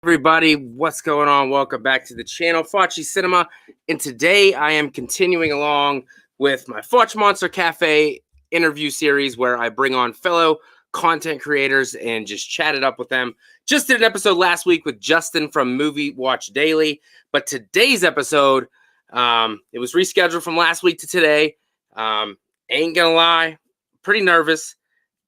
Everybody, what's going on? Welcome back to the channel, FACCI'S Cinema. And today I am continuing along with my Faccmonster Cafe interview series where I bring on fellow content creators and just chat it up with them. Just did an episode last week with Justin from Movie Watch Daily, but today's episode, it was rescheduled from last week to today. Ain't gonna lie, pretty nervous.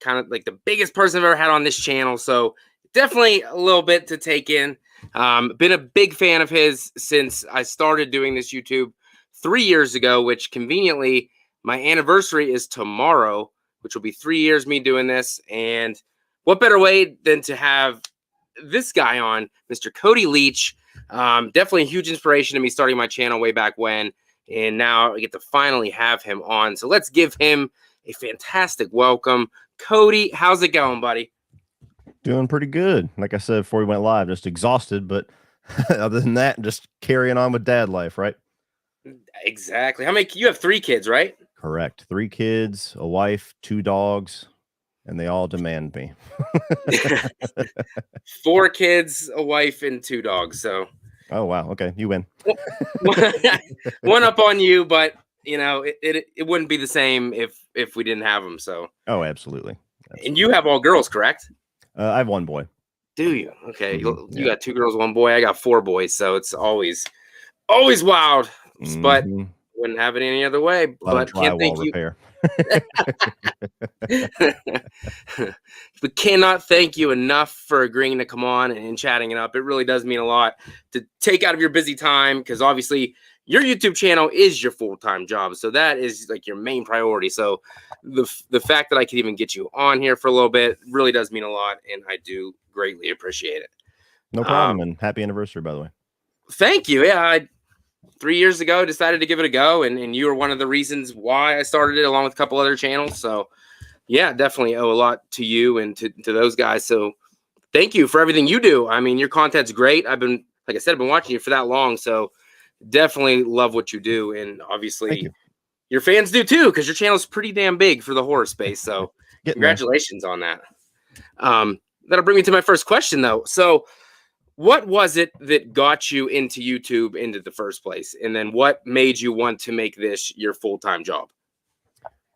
Kind of like the biggest person I've ever had on this channel, so definitely a little bit to take in. Been a big fan of his since I started doing this YouTube 3 years ago, which conveniently my anniversary is tomorrow, which will be 3 years me doing this. And what better way than to have this guy on, Mr. Cody Leach. Definitely a huge inspiration to me starting my channel way back when. And now I get to finally have him on. So let's give him a fantastic welcome. Cody, how's it going, buddy? Doing pretty good. Like I said before we went live, just exhausted, but other than that, just carrying on with dad life, right? Exactly. How many? You have 3 kids, right? Correct. 3 kids, a wife, 2 dogs, and they all demand me. 4 kids, a wife, and 2 dogs. So. Oh wow. Okay, you win. One up on you, but you know it wouldn't be the same if we didn't have them. So. Oh, absolutely. And you have all girls, correct? I have 1 boy. Do you? Okay. You got 2 girls, 1 boy. I got 4 boys. So it's always wild. But wouldn't have it any other way. But can't thank you. We cannot thank you enough for agreeing to come on and chatting it up. It really does mean a lot to take out of your busy time, because obviously your YouTube channel is your full-time job. So that is like your main priority. So the fact that I could even get you on here for a little bit really does mean a lot, and I do greatly appreciate it. No problem, and happy anniversary, by the way. Thank you. Yeah, 3 years ago decided to give it a go, and you were one of the reasons why I started it, along with a couple other channels. So yeah, definitely owe a lot to you and to those guys. So thank you for everything you do. I mean, your content's great. Like I said, I've been watching you for that long, so definitely love what you do. And obviously your fans do too, because your channel is pretty damn big for the horror space. So congratulations on that. That'll bring me to my first question though. So what was it that got you into YouTube into the first place? And then what made you want to make this your full-time job?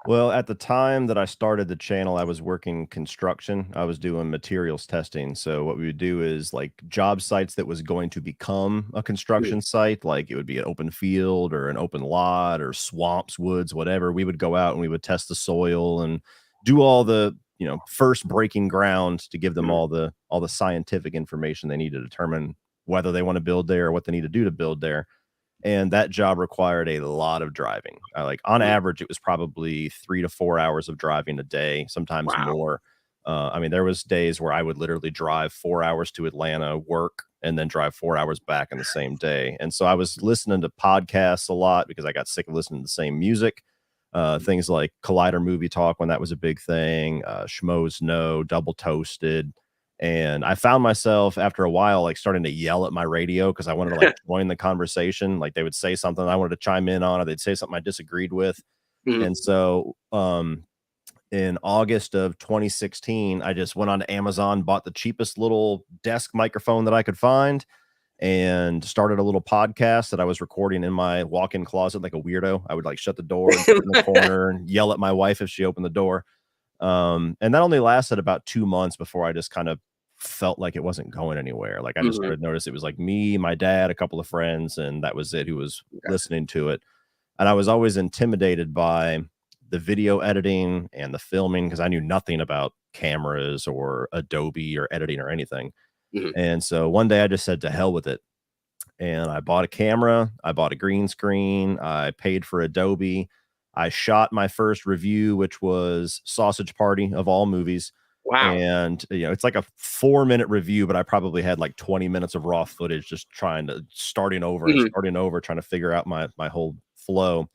Well, at the time that I started the channel, I was working construction. I was doing materials testing. So what we would do is like job sites that was going to become a construction site, like it would be an open field or an open lot or swamps, woods, whatever. We would go out and we would test the soil and do all the, first breaking ground to give them all the scientific information they need to determine whether they want to build there or what they need to do to build there. And that job required a lot of driving. Like on average, it was probably 3 to 4 hours of driving a day, sometimes more. I mean, there was days where I would literally drive 4 hours to Atlanta, work, and then drive 4 hours back in the same day. And so I was listening to podcasts a lot because I got sick of listening to the same music. Things like Collider Movie Talk, when that was a big thing, Schmoes Know, Double Toasted. And I found myself after a while, like starting to yell at my radio because I wanted to like join the conversation. Like they would say something I wanted to chime in on, or they'd say something I disagreed with. And so in August of 2016, I just went on to Amazon, bought the cheapest little desk microphone that I could find, and started a little podcast that I was recording in my walk-in closet like a weirdo. I would like shut the door and sit in the corner and yell at my wife if she opened the door. And that only lasted about 2 months before I just kind of felt like it wasn't going anywhere. Like I just started to notice it was like me, my dad, a couple of friends, and that was it, who was listening to it. And I was always intimidated by the video editing and the filming because I knew nothing about cameras or Adobe or editing or anything. And so one day I just said to hell with it. And I bought a camera, I bought a green screen, I paid for Adobe. I shot my first review, which was Sausage Party of all movies. Wow. And, it's like a 4-minute review, but I probably had like 20 minutes of raw footage, just starting over, trying to figure out my whole flow.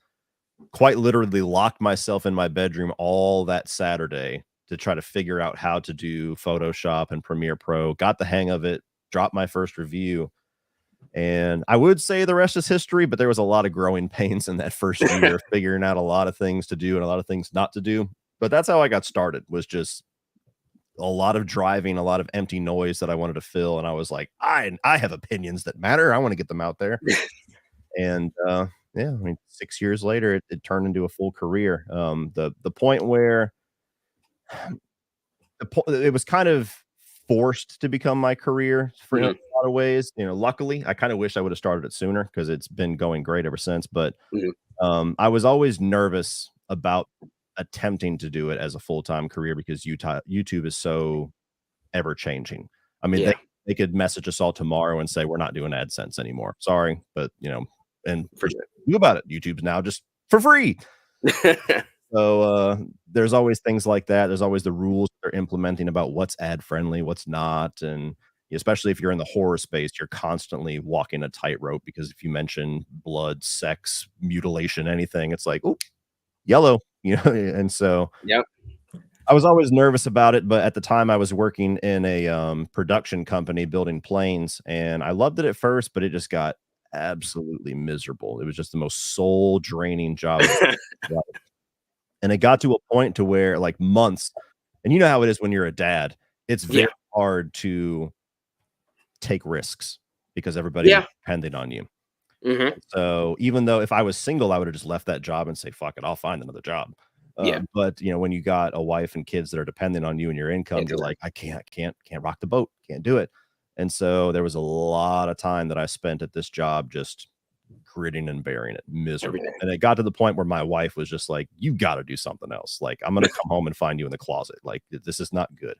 Quite literally locked myself in my bedroom all that Saturday to try to figure out how to do Photoshop and Premiere Pro. Got the hang of it, dropped my first review. And I would say the rest is history, but there was a lot of growing pains in that first year, figuring out a lot of things to do and a lot of things not to do. But that's how I got started, was just a lot of driving, a lot of empty noise that I wanted to fill. And I was like, I have opinions that matter. I want to get them out there. And yeah, I mean, 6 years later, it turned into a full career. The point where it was kind of forced to become my career for in a lot of ways. You know, luckily, I kind of wish I would have started it sooner because it's been going great ever since. But I was always nervous about attempting to do it as a full-time career because YouTube is so ever changing. I mean, they could message us all tomorrow and say we're not doing AdSense anymore. Sorry, but you know, and you about it. YouTube's now just for free. So there's always things like that. There's always the rules they're implementing about what's ad friendly, what's not, and especially if you're in the horror space, you're constantly walking a tightrope because if you mention blood, sex, mutilation, anything, it's like, oh, yellow, you know. And so I was always nervous about it, but at the time I was working in a production company building planes, and I loved it at first, but it just got absolutely miserable. It was just the most soul draining job. And it got to a point to where like months, and you know how it is when you're a dad, it's very hard to take risks because everybody is depending on you. So even though if I was single, I would have just left that job and say, fuck it, I'll find another job. But you know, when you got a wife and kids that are dependent on you and your income, you're like, I can't rock the boat, can't do it. And so there was a lot of time that I spent at this job just gritting and bearing it, miserable. And it got to the point where my wife was just like, you got to do something else. Like, I'm going to come home and find you in the closet. Like, this is not good.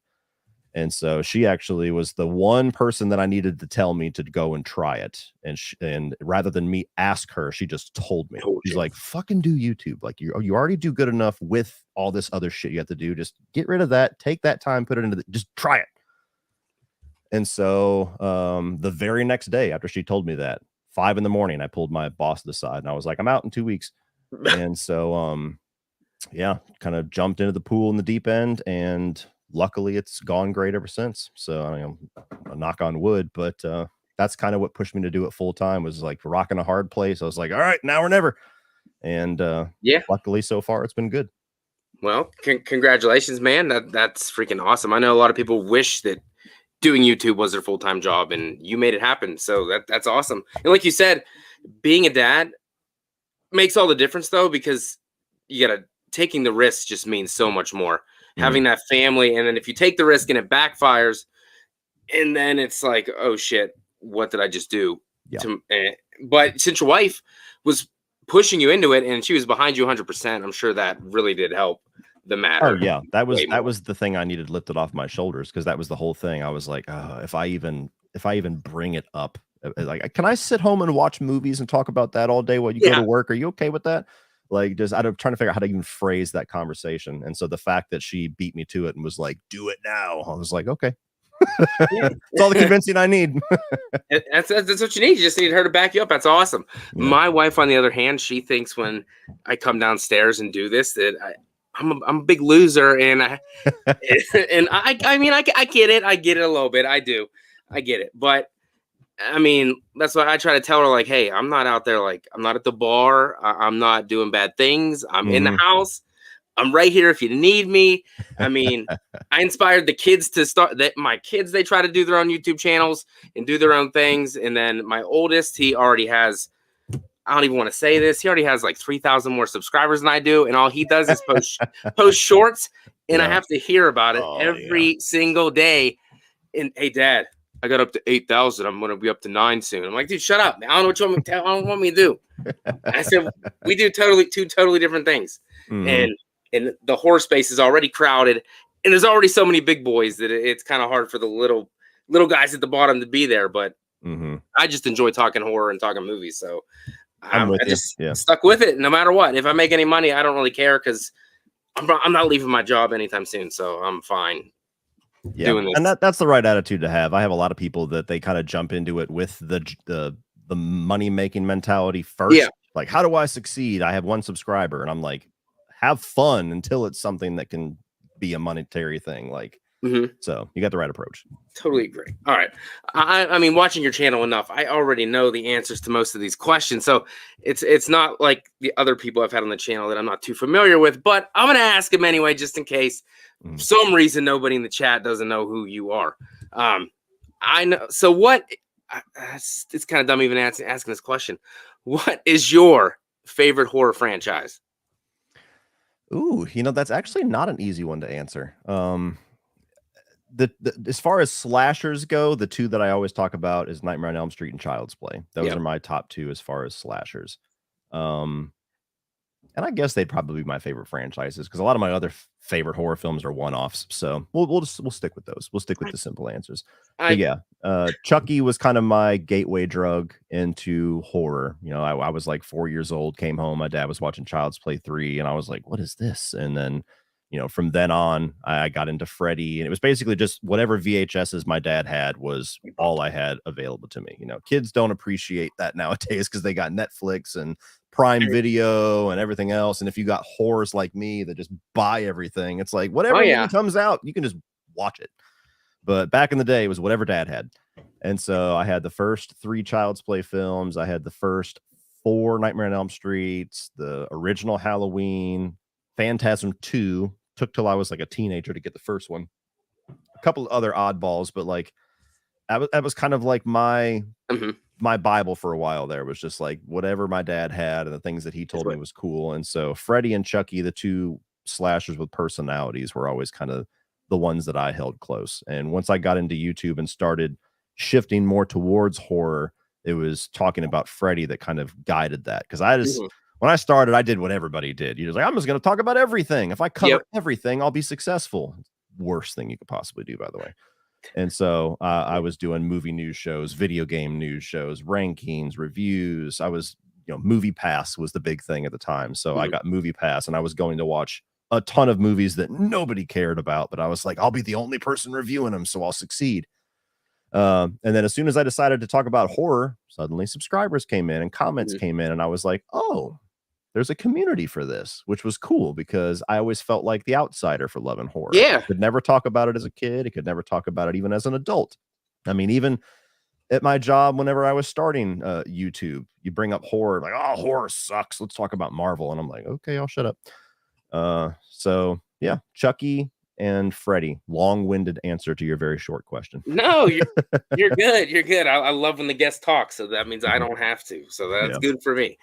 And so she actually was the one person that I needed to tell me to go and try it. And rather than me ask her, she just told me. She's like, fucking do YouTube. Like, you already do good enough with all this other shit you have to do. Just get rid of that. Take that time, put it into just try it. And so the very next day after she told me that, 5 a.m, I pulled my boss to the side and I was like, I'm out in 2 weeks. And so, yeah, kind of jumped into the pool in the deep end, and luckily it's gone great ever since. So I mean, a knock on wood, but that's kind of what pushed me to do it full time, was like rocking a hard place. I was like, all right, now or never. And luckily so far it's been good. Well, congratulations, man. That's freaking awesome. I know a lot of people wish that doing YouTube was their full-time job, and you made it happen. So that's awesome. And like you said, being a dad makes all the difference though, because taking the risk just means so much more. Having that family, and then if you take the risk and it backfires, and then it's like, oh shit, what did I just do? But since your wife was pushing you into it and she was behind you 100%, I'm sure that really did help the matter. Oh yeah, that was the thing I needed lifted off my shoulders, because that was the whole thing. I was like, if I even bring it up, like, can I sit home and watch movies and talk about that all day while you go to work? Are you okay with that? Like, I'm trying to figure out how to even phrase that conversation. And so the fact that she beat me to it and was like, do it now, I was like, okay. It's all the convincing I need. That's what you need. You just need her to back you up. That's awesome. My wife, on the other hand, she thinks when I come downstairs and do this that I'm a big loser, and I mean I get it. I get it a little bit. I do. I get it. But I mean, that's why I try to tell her, like, hey, I'm not out there, like, I'm not at the bar. I'm not doing bad things. I'm in the house. I'm right here if you need me. I mean, I inspired the kids to start that. My kids, they try to do their own YouTube channels and do their own things. And then my oldest, he already has, I don't even want to say this, he already has like 3,000 more subscribers than I do. And all he does is post shorts. And I have to hear about it every single day. And hey, Dad, I got up to 8,000. I'm going to be up to 9 soon. I'm like, dude, shut up. I don't know what you want me to tell. I don't want me to do. I said, we do two totally different things. And the horror space is already crowded, and there's already so many big boys that it's kind of hard for the little guys at the bottom to be there. But I just enjoy talking horror and talking movies. So I just stuck with it no matter what. If I make any money, I don't really care, because I'm not leaving my job anytime soon. So I'm fine. Doing this. And that's the right attitude to have. I have a lot of people that they kind of jump into it with the money making mentality first. Like, how do I succeed? I have 1 subscriber, and I'm like, have fun until it's something that can be a monetary thing. Like, So you got the right approach. Totally agree. All right. I mean, watching your channel enough, I already know the answers to most of these questions. So it's not like the other people I've had on the channel that I'm not too familiar with, but I'm going to ask them anyway, just in case for some reason nobody in the chat doesn't know who you are. I know. So what, it's kind of dumb even asking this question. What is your favorite horror franchise? Ooh, that's actually not an easy one to answer. As far as slashers go, the two that I always talk about is Nightmare on Elm Street and Child's Play. Those are my top two as far as slashers. And I guess they'd probably be my favorite franchises because a lot of my other favorite horror films are one-offs. So we'll stick with those. We'll stick with the simple answers. But yeah, Chucky was kind of my gateway drug into horror. I was like 4 years old, came home, my dad was watching Child's Play 3, and I was like, what is this? And then from then on, I got into Freddy, and it was basically just whatever VHSs my dad had was all I had available to me. Kids don't appreciate that nowadays because they got Netflix and Prime Video and everything else. And if you got whores like me that just buy everything, it's like whatever movie comes out, you can just watch it. But back in the day, it was whatever dad had. And so I had the first 3 Child's Play films. I had the first 4 Nightmare on Elm Streets, the original Halloween, Phantasm 2. Took till I was like a teenager to get the first one. A couple of other oddballs, but like that was kind of like my Bible for a while. There was just like whatever my dad had and the things that he told me was cool. And so Freddy and Chucky, the 2 slashers with personalities, were always kind of the ones that I held close. And once I got into YouTube and started shifting more towards horror, it was talking about Freddy that kind of guided that, because I just when I started, I did what everybody did. You're just like, I'm just going to talk about everything. If I cover everything, I'll be successful. Worst thing you could possibly do, by the way. And so I was doing movie news shows, video game news shows, rankings, reviews. I was, Movie Pass was the big thing at the time. So I got Movie Pass, and I was going to watch a ton of movies that nobody cared about. But I was like, I'll be the only person reviewing them, so I'll succeed. And then as soon as I decided to talk about horror, suddenly subscribers came in and comments came in. And I was like, oh, there's a community for this, which was cool because I always felt like the outsider for loving horror. Yeah. I could never talk about it as a kid. I could never talk about it even as an adult. I mean, even at my job, whenever I was starting YouTube, you bring up horror, like, oh, horror sucks. Let's talk about Marvel. And I'm like, okay, I'll shut up. So yeah, Chucky and Freddy. Long-winded answer to your very short question. No, you're good. You're good. I love when the guests talk, so that means I don't have to. So that's good for me.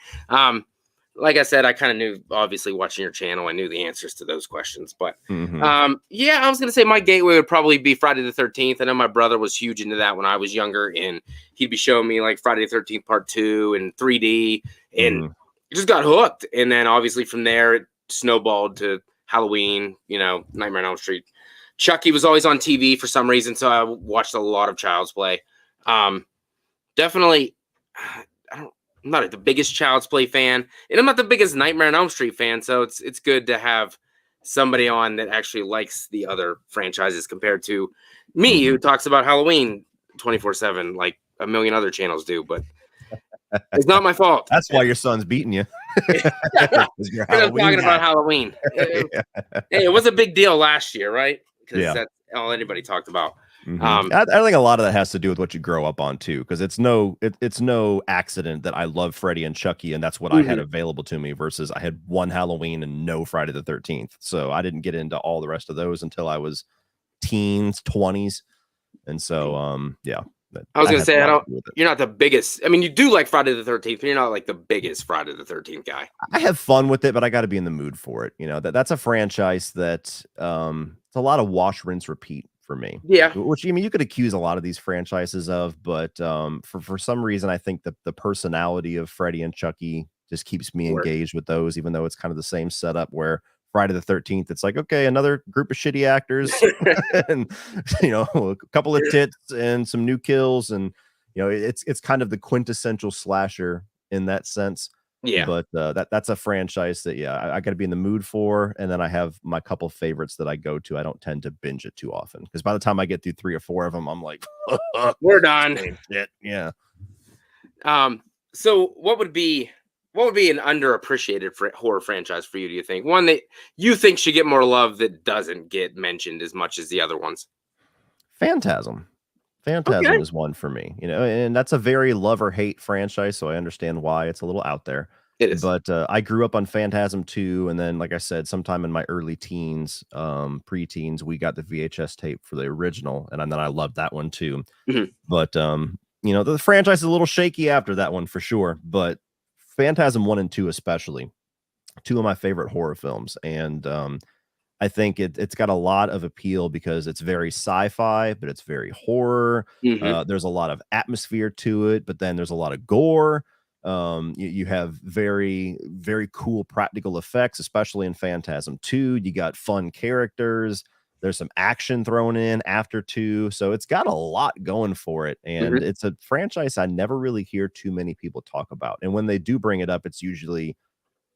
Like I said, I kind of knew, obviously, watching your channel, I knew the answers to those questions. But yeah, I was going to say my gateway would probably be Friday the 13th. I know my brother was huge into that when I was younger, and he'd be showing me like Friday the 13th Part 2 and 3D, and just got hooked. And then obviously from there, it snowballed to Halloween, Nightmare on Elm Street. Chucky was always on TV for some reason, so I watched a lot of Child's Play. Definitely, I'm not the biggest Child's Play fan, and I'm not the biggest Nightmare on Elm Street fan, so it's good to have somebody on that actually likes the other franchises compared to me, who talks about Halloween 24/7 like a million other channels do, but it's not my fault. That's why your son's beating you. I'm talking about Halloween. Hey, it was a big deal last year, right? Because that's all anybody talked about. I think a lot of that has to do with what you grow up on too, because it's no accident that I love Freddy and Chucky, and that's what I had available to me, versus I had one Halloween and no Friday the 13th. So I didn't get into all the rest of those until I was teens, 20s. And so yeah. I was gonna say, you're not the biggest. I mean, you do like Friday the 13th, but you're not like the biggest Friday the 13th guy. I have fun with it, but I got to be in the mood for it. That's a franchise that it's a lot of wash, rinse, repeat for me. Yeah. Which, you could accuse a lot of these franchises of, but for some reason, I think that the personality of Freddy and Chucky just keeps me engaged with those, even though it's kind of the same setup where Friday the 13th, it's like, okay, another group of shitty actors and, a couple of tits and some new kills. And, it's kind of the quintessential slasher in that sense. Yeah. But that's a franchise that, I got to be in the mood for. And then I have my couple favorites that I go to. I don't tend to binge it too often, because by the time I get through 3 or 4 of them, I'm like, we're done. Shit. Yeah. So what would be what would be an underappreciated horror franchise for you, do you think? One that you think should get more love that doesn't get mentioned as much as the other ones? Phantasm. Okay. Phantasm is one for me, and that's a very love or hate franchise, so I understand why it's a little out there. It is. But I grew up on Phantasm 2, and then, like I said, sometime in my early teens, preteens, we got the VHS tape for the original, and then I loved that one too. Mhm. But the franchise is a little shaky after that one for sure. But Phantasm 1 and 2 especially, two of my favorite horror films, and I think it's got a lot of appeal because it's very sci-fi, but it's very horror. Mhm. There's a lot of atmosphere to it, but then there's a lot of gore. You have very, very cool practical effects, especially in Phantasm 2. You got fun characters. There's some action thrown in after 2. So it's got a lot going for it. And Mhm. it's a franchise I never really hear too many people talk about. And when they do bring it up, it's usually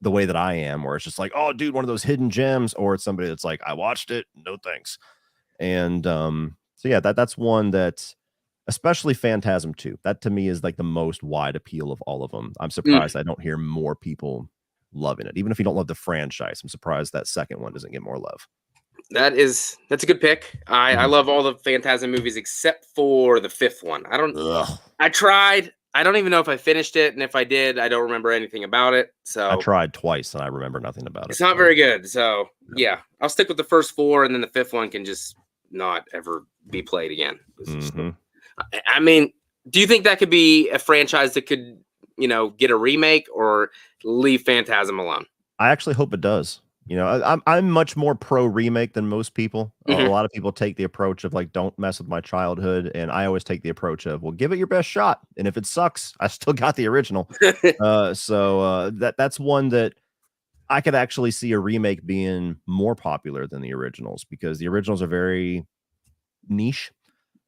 the way that I am, where it's just like, oh, dude, one of those hidden gems, or it's somebody that's like, I watched it, no thanks. And so yeah, that's one that, especially Phantasm 2, that to me is like the most wide appeal of all of them. I'm Mm. surprised I don't hear more people loving it. Even if you don't love the franchise, I'm surprised that second one doesn't get more love. That's a good pick. I Mhm. love all the Phantasm movies except for the fifth one. Ugh. I tried. I don't even know if I finished it, and if I did, I don't remember anything about it. I So tried twice and I remember nothing about it's it. not So very good. So no. yeah, I'll stick with the first four, and then the fifth one can just not ever be played again. Mhm. I mean, do you think that could be a franchise that could, get a remake or leave Phantasm alone? I actually hope it does. I'm much more pro remake than most people. A Hmm. lot of people take the approach of like, don't mess with my childhood, and I always take the approach of, well, give it your best shot, and if it sucks, I still got the original. That's one that I could actually see a remake being more popular than the originals because the originals are very niche.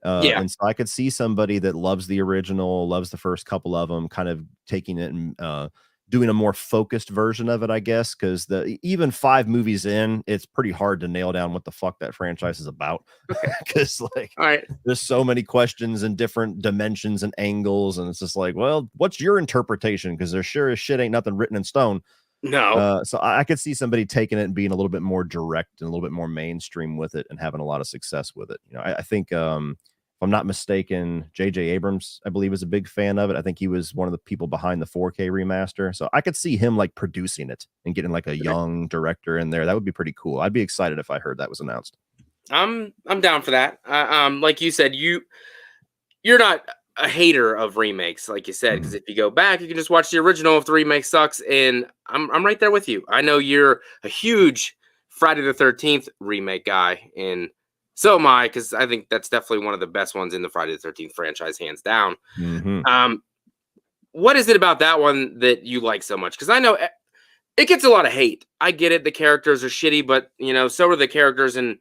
Yeah. And so I could see somebody that loves the original, loves the first couple of them, kind of taking it and doing a more focused version of it, I guess, because even 5 movies in, it's pretty hard to nail down what the fuck that franchise is about. Okay. Because like All right. there's so many questions and different dimensions and angles, and it's just like, well, what's your interpretation? Because there sure as shit ain't nothing written in stone. No. So I could see somebody taking it and being a little bit more direct and a little bit more mainstream with it and having a lot of success with it. I think if I'm not mistaken, J.J. Abrams, I believe, is a big fan of it. I think he was one of the people behind the 4K remaster. So I could see him like producing it and getting like a Okay. young director in there. That would be pretty cool. I'd be excited if I heard that was announced. I'm down for that. Like you said, you're not a hater of remakes, like you said, because Mhm. if you go back, you can just watch the original if the remake sucks. And I'm right there with you. I know you're a huge Friday the 13th remake guy, and so am I, because I think that's definitely one of the best ones in the Friday the 13th franchise, hands down. Mhm. Um, what is it about that one that you like so much? Because I know it gets a lot of hate. I get it. The characters are shitty, but so are the characters in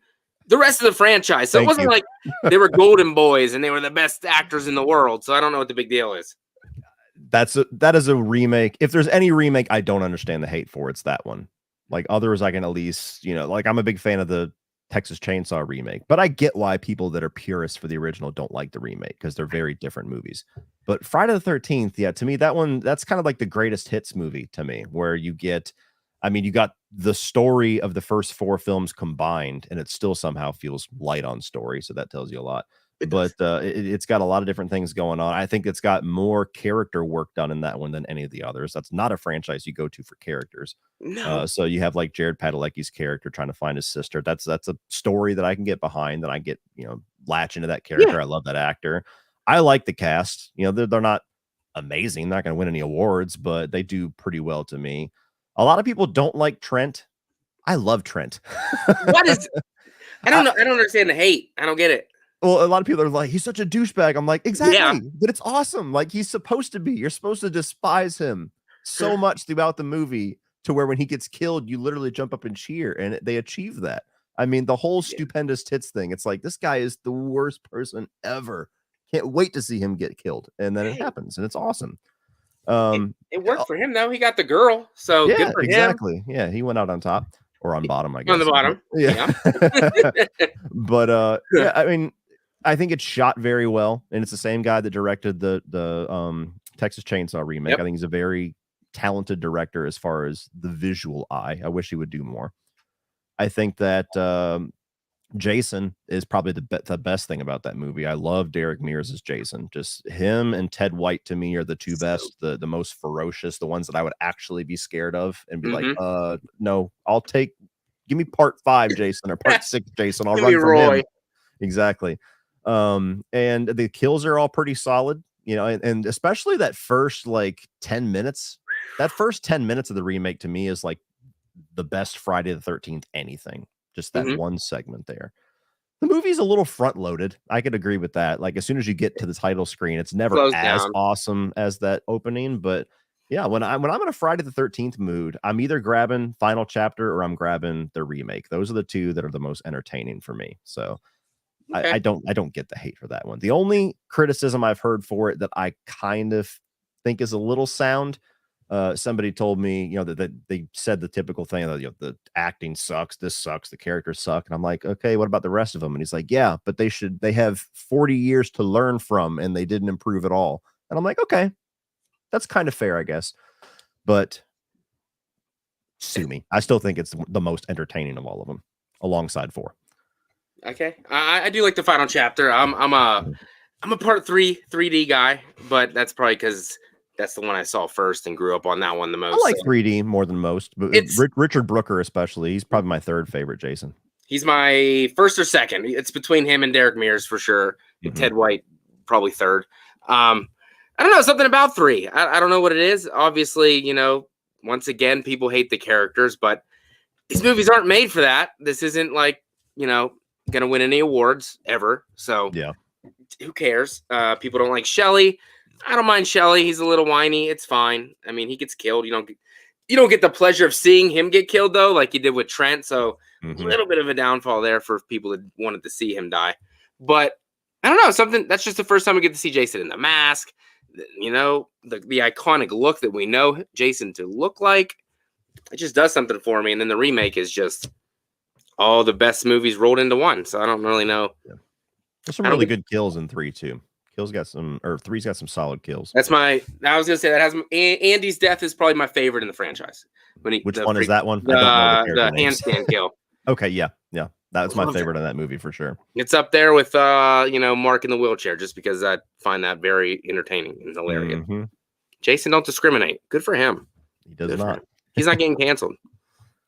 the rest of the franchise. So it Thank wasn't you. like they were golden boys and they were the best actors in the world. So I don't know what the big deal is. That is a remake. If there's any remake I don't understand the hate for, it's that one. Like others, I can at least, like I'm a big fan of the Texas Chainsaw remake, but I get why people that are purists for the original don't like the remake because they're very different movies. But Friday the 13th, yeah, to me, that's kind of like the greatest hits movie to me, where you got the story of the first 4 films combined, and it still somehow feels light on story. So that tells you a lot. It But does. it's got a lot of different things going on. I think it's got more character work done in that one than any of the others. That's not a franchise you go to for characters. No. So you have like Jared Padalecki's character trying to find his sister. That's a story that I can get behind. That I get latch into that Yeah. character. I love that actor. I like the cast. They're not amazing. They're not going to win any awards, but they do pretty well to me. A lot of people don't like Trent. I love Trent. What is? I don't I, know. I don't understand the hate. I don't get it. well, a lot of people are like, he's such a douchebag. I'm like, Yeah. exactly, but it's awesome. Like he's supposed to be. You're supposed to despise him so much throughout the movie to where when he gets killed, you literally jump up and cheer, and they achieve that. I mean, the whole Yeah. stupendous tits thing. It's like this guy is the worst person ever. Can't wait to see him get killed, and then it Hey, happens, and it's awesome. it, Um, it worked for him though. He got the girl, so good yeah, for him. exactly. Yeah, he went out on top or on bottom, I On the guess. But bottom. yeah. Yeah. But yeah, I mean, I think it's shot very well, and it's the same guy that directed the Texas Chainsaw remake. I Yep. think he's a very talented director as far as the visual eye. I wish he would do more. I think that Jason is probably the best thing about that movie. I love Derek Mears as Jason. Just him and Ted White to me are the two best, the most ferocious, the ones that I would actually be scared of and be like, no, give me part 5, Jason, or part 6, Jason. I'll run from him. Exactly. And the kills are all pretty solid, you know, and especially that first like 10 minutes. That first 10 minutes of the remake to me is like the best Friday the 13th anything. Just that one segment there. The movie's a little front loaded. I could agree with that. Like as soon as you get to the title screen, it's never as awesome as that opening. But yeah, when I'm in a Friday the 13th mood, I'm either grabbing Final Chapter or I'm grabbing the remake. Those are the two that are the most entertaining for me. So I don't get the hate for that one. The only criticism I've heard for it that I kind of think is a little sound. Somebody told me, you know, that they said the typical thing that, you know, the acting sucks, this sucks, the characters suck. And I'm like, okay, what about the rest of them? And he's like, yeah, but they have 40 years to learn from and they didn't improve at all. And I'm like, okay, that's kind of fair, I guess. But sue me. I still think it's the most entertaining of all of them, alongside 4. Okay. I do like the Final Chapter. I'm a part 3 3D guy, but that's probably because that's the one I saw first and grew up on that one the most. I like 3D more than most, but Richard Brooker especially. He's probably my 3rd favorite Jason. He's my 1st or 2nd. It's between him and Derek Mears for sure. And Ted White probably 3rd. I don't know, something about 3. I don't know what it is. Obviously, you know, once again, people hate the characters, but these movies aren't made for that. This isn't like, you know, gonna win any awards ever. So yeah, who cares? People don't like Shelley. I don't mind Shelley. He's a little whiny. It's fine. I mean, he gets killed. You don't get the pleasure of seeing him get killed though, like you did with Trent. So a little bit of a downfall there for people that wanted to see him die. But I don't know, something that's just the first time we get to see Jason in the mask. You know, the iconic look that we know Jason to look like. It just does something for me. And then the remake is just all the best movies rolled into one. So I don't really know. Yeah. There's some really good kills in 3 too. 3's got some solid kills. I was gonna say that has Andy's death is probably my favorite in the franchise. Which one is that one? The handstand kill. Okay, yeah. That's my favorite in that movie for sure. It's up there with you know, Mark in the wheelchair, just because I find that very entertaining and hilarious. Jason don't discriminate. Good for him. He does not. He's not getting canceled.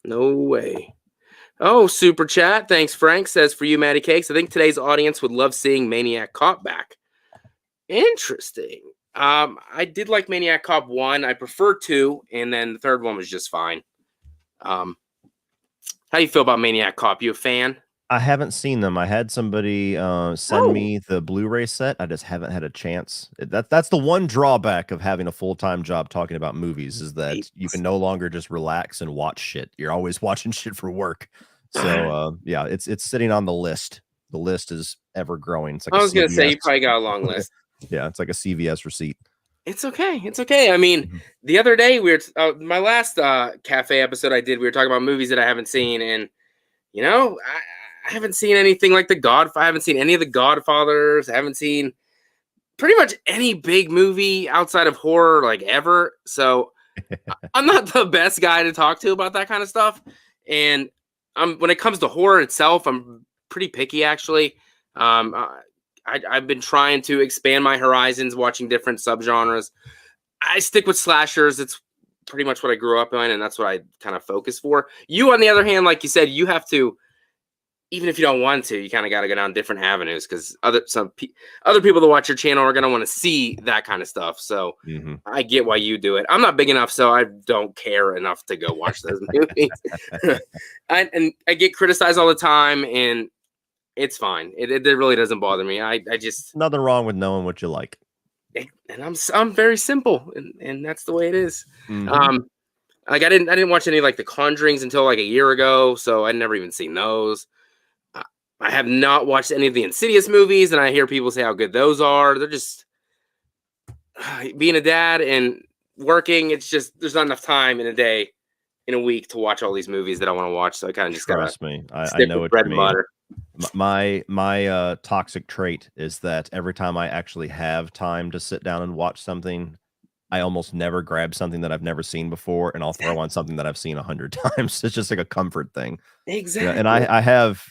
No way. Oh, super chat. Thanks, Frank. Says for you, Matty Cakes. I think today's audience would love seeing Maniac Cop back. Interesting. I did like Maniac Cop 1. I prefer 2, and then the 3rd one was just fine. How do you feel about Maniac Cop? You a fan? I haven't seen them. I had somebody send me the Blu-ray set. I just haven't had a chance. That's the one drawback of having a full-time job talking about movies is that you can no longer just relax and watch shit. You're always watching shit for work. So yeah, it's sitting on the list. The list is ever growing. It's like I was gonna say you probably got a long list. Yeah, it's like a CVS receipt. It's okay. It's okay. I mean, the other day we were my last cafe episode I did. We were talking about movies that I haven't seen, and you know, I haven't seen anything like I haven't seen any of the Godfathers. I haven't seen pretty much any big movie outside of horror like ever. So I'm not the best guy to talk to about that kind of stuff. And when it comes to horror itself, I'm pretty picky actually. I've been trying to expand my horizons, watching different subgenres. I stick with slashers. It's pretty much what I grew up in, and that's what I kind of focus for. You, on the other hand, like you said, you have to, even if you don't want to, you kind of got to go down different avenues because other people that watch your channel are going to want to see that kind of stuff. So I get why you do it. I'm not big enough, so I don't care enough to go watch those movies. And I get criticized all the time, and it's fine. It really doesn't bother me. I just nothing wrong with knowing what you like. And I'm very simple, and that's the way it is. Like I didn't watch any like the Conjurings until like a year ago, so I'd never even seen those. I have not watched any of the Insidious movies, and I hear people say how good those are. They're just being a dad and working. It's just there's not enough time in a week to watch all these movies that I want to watch. So I kind of just trust me. I know what bread you mean. My toxic trait is that every time I actually have time to sit down and watch something, I almost never grab something that I've never seen before, and I'll throw on something that I've seen 100 times. It's just like a comfort thing. And Exactly. I have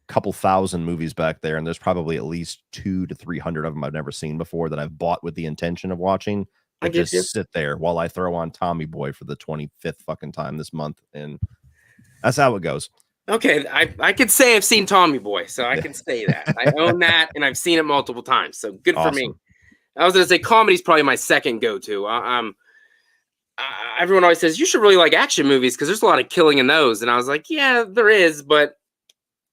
a couple thousand movies back there, and there's probably at least 200 to 300 of them I've never seen before that I've bought with the intention of watching, I that get you. just sit there while I throw on Tommy Boy for the 25th fucking time this month, and that's how it goes. Okay, I could say I've seen Tommy Boy, so I can say that. I own that, and I've seen it multiple times, so good for me. Awesome. I was gonna say comedy's probably my second go-to. Everyone always says you should really like action movies because there's a lot of killing in those, and I was like, yeah, there is, but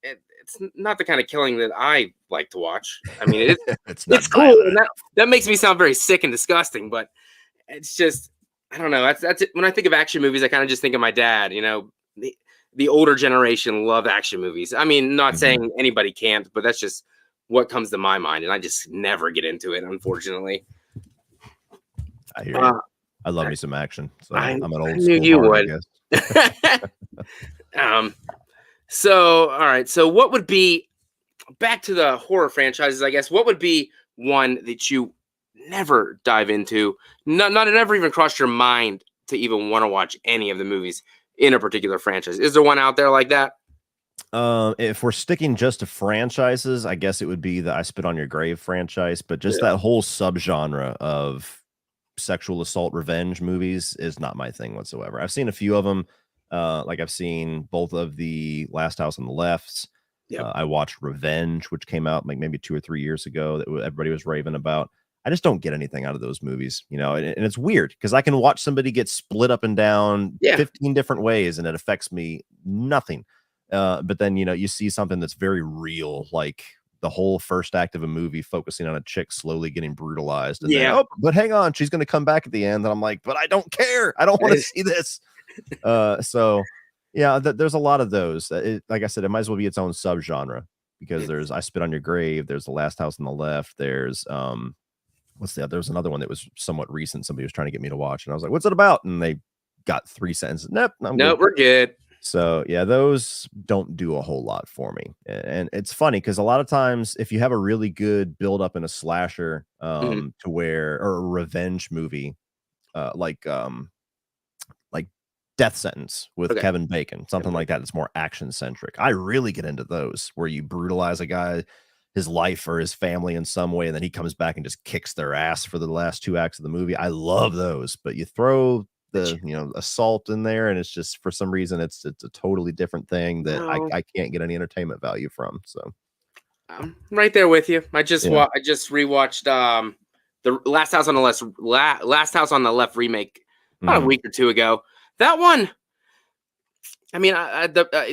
it's not the kind of killing that I like to watch. I mean, it's cool, and that makes me sound very sick and disgusting, but it's just I don't know. That's it. When I think of action movies, I kind of just think of my dad. You know, the older generation love action movies. I mean, not saying anybody can't, but that's just what comes to my mind, and I just never get into it, unfortunately. I hear you. I love me some action, so I'm an old knew school you hard, would. I guess. So all right. So what would be back to the horror franchises? I guess what would be one that you never dive into? Not it never even crossed your mind to even want to watch any of the movies in a particular franchise. Is there one out there like that? If we're sticking just to franchises, I guess it would be the I Spit on Your Grave franchise, but just that whole subgenre of sexual assault revenge movies is not my thing whatsoever. I've seen a few of them. Like I've seen both of the Last House on the Lefts. Yep. I watched Revenge, which came out like maybe 2 or 3 years ago that everybody was raving about. I just don't get anything out of those movies, you know, and it's weird because I can watch somebody get split up and down 15 different ways and it affects me nothing. But then, you know, you see something that's very real, like the whole first act of a movie focusing on a chick slowly getting brutalized. And then, oh, but hang on, she's going to come back at the end. And I'm like, but I don't care. I don't want to see this. So yeah, there's a lot of those. Like I said, it might as well be its own subgenre because there's I Spit on Your Grave. There's The Last House on the Left. There's there's another one that was somewhat recent. Somebody was trying to get me to watch, and I was like, "What's it about?" And they got 3 sentences. Nope, we're good. So yeah, those don't do a whole lot for me. And it's funny because a lot of times, if you have a really good build up in a slasher, to where or a revenge movie, like Death Sentence with Kevin Bacon, something like that. It's more action centric. I really get into those where you brutalize a guy, his life or his family in some way, and then he comes back and just kicks their ass for the last 2 acts of the movie. I love those, but you throw the assault in there, and it's just for some reason it's a totally different thing that I can't get any entertainment value from. So I'm right there with you. I just rewatched the Last House on the Last House on the Left remake about a week or 2 ago. That one, I mean,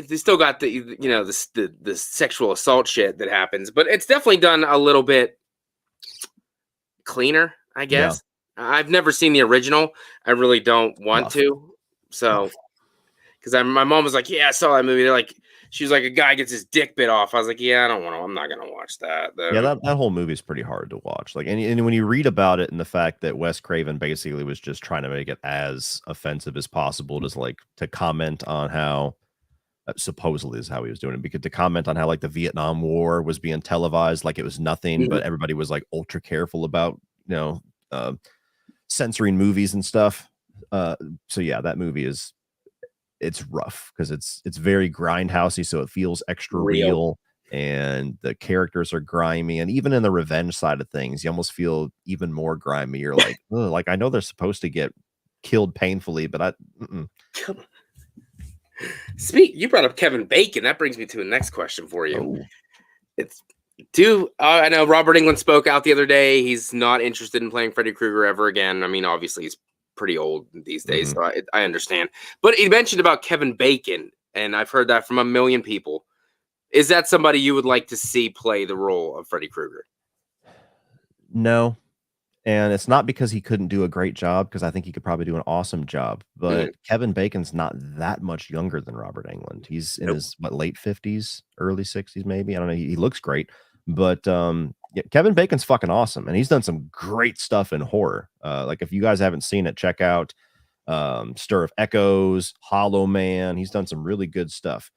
they still got the sexual assault shit that happens, but it's definitely done a little bit cleaner, I guess. Yeah. I've never seen the original. I really don't want to. So, because my mom was like, "Yeah, I saw that movie." They're like, she was like, "A guy gets his dick bit off." I was like, "Yeah, I don't want to. I'm not gonna watch that." Though. Yeah, that whole movie is pretty hard to watch. Like, and when you read about it and the fact that Wes Craven basically was just trying to make it as offensive as possible, just like to comment on how supposedly is how he was doing it, because to comment on how like the Vietnam War was being televised like it was nothing, but everybody was like ultra careful about censoring movies and stuff. So yeah, that movie it's rough because it's very grindhousey, so it feels extra real, and the characters are grimy, and even in the revenge side of things, you almost feel even more grimy. You're like, like I know they're supposed to get killed painfully, but You brought up Kevin Bacon. That brings me to the next question for you. I know Robert Englund spoke out the other day. He's not interested in playing Freddy Krueger ever again. I mean, obviously he's pretty old these days, so I understand. But he mentioned about Kevin Bacon, and I've heard that from a million people. Is that somebody you would like to see play the role of Freddy Krueger? No. And it's not because he couldn't do a great job, because I think he could probably do an awesome job. But Kevin Bacon's not that much younger than Robert Englund. He's in his late 50s, early 60s, maybe. I don't know. He looks great. But Kevin Bacon's fucking awesome. And he's done some great stuff in horror. Like if you guys haven't seen it, check out Stir of Echoes, Hollow Man. He's done some really good stuff.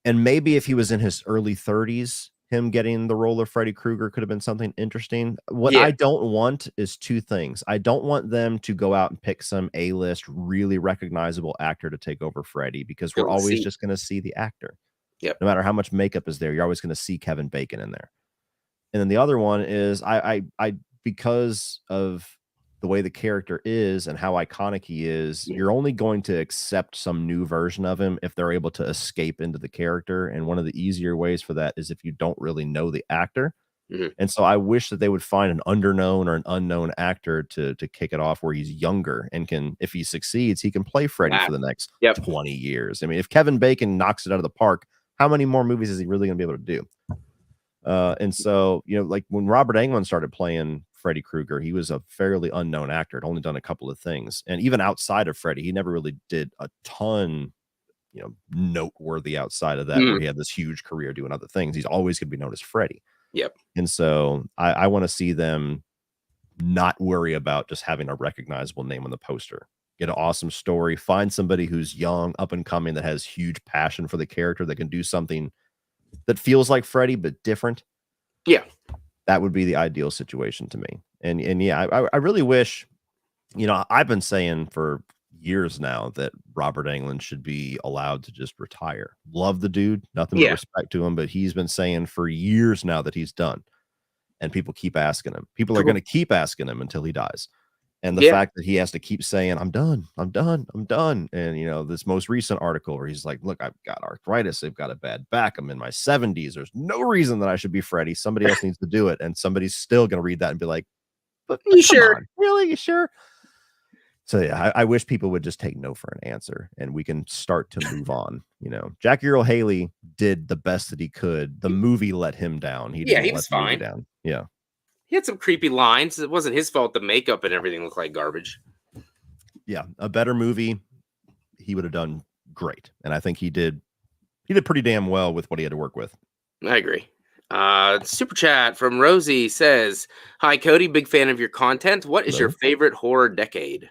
And maybe if he was in his early 30s, him getting the role of Freddy Krueger could have been something interesting. What Yeah, I don't want is two things. I don't want them to go out and pick some A-list, really recognizable actor to take over Freddy, because we're fill the always seat. just going to see the actor. Yep. No matter how much makeup is there, you're always going to see Kevin Bacon in there. And then the other one is I because of the way the character is and how iconic he is, Yeah. you're only going to accept some new version of him if they're able to escape into the character. And one of the easier ways for that is if you don't really know the actor. Mhm. And so I wish that they would find an underknown or an unknown actor to kick it off, where he's younger and can, if he succeeds, he can play Freddy for the next Yep. 20 years. I mean, if Kevin Bacon knocks it out of the park, how many more movies is he really going to be able to do? And so, like when Robert Englund started playing Freddy Krueger, he was a fairly unknown actor, had only done a couple of things. And even outside of Freddy, he never really did a ton, noteworthy outside of that, where Mhm. he had this huge career doing other things. He's always going to be known as Freddy. Yep. And so I want to see them not worry about just having a recognizable name on the poster. Get an awesome story, find somebody who's young, up and coming, that has huge passion for the character, that can do something that feels like Freddy but different. Yeah. That would be the ideal situation to me. And yeah, I really wish, I've been saying for years now that Robert Englund should be allowed to just retire. Love the dude, nothing but Yeah. respect to him, but he's been saying for years now that he's done. And people keep asking him. People are going to keep asking him until he dies. And the Yeah. fact that he has to keep saying, I'm done, I'm done, I'm done. And, this most recent article where he's like, look, I've got arthritis. I've got a bad back. I'm in my 70s. There's no reason that I should be Freddy. Somebody else needs to do it. And somebody's still going to read that and be like, but You come sure? on, really? You sure? So yeah, I wish people would just take no for an answer and we can start to move on. Jackie Earle Haley did the best that he could. The movie let him down. He Yeah, didn't he let was the movie fine. down. Yeah. He had some creepy lines. It wasn't his fault. The makeup and everything looked like garbage. Yeah. A better movie, he would have done great. And I think he did pretty damn well with what he had to work with. I agree. Super chat from Rosie says, "Hi Cody, big fan of your content. What is your Hello. favorite horror decade?"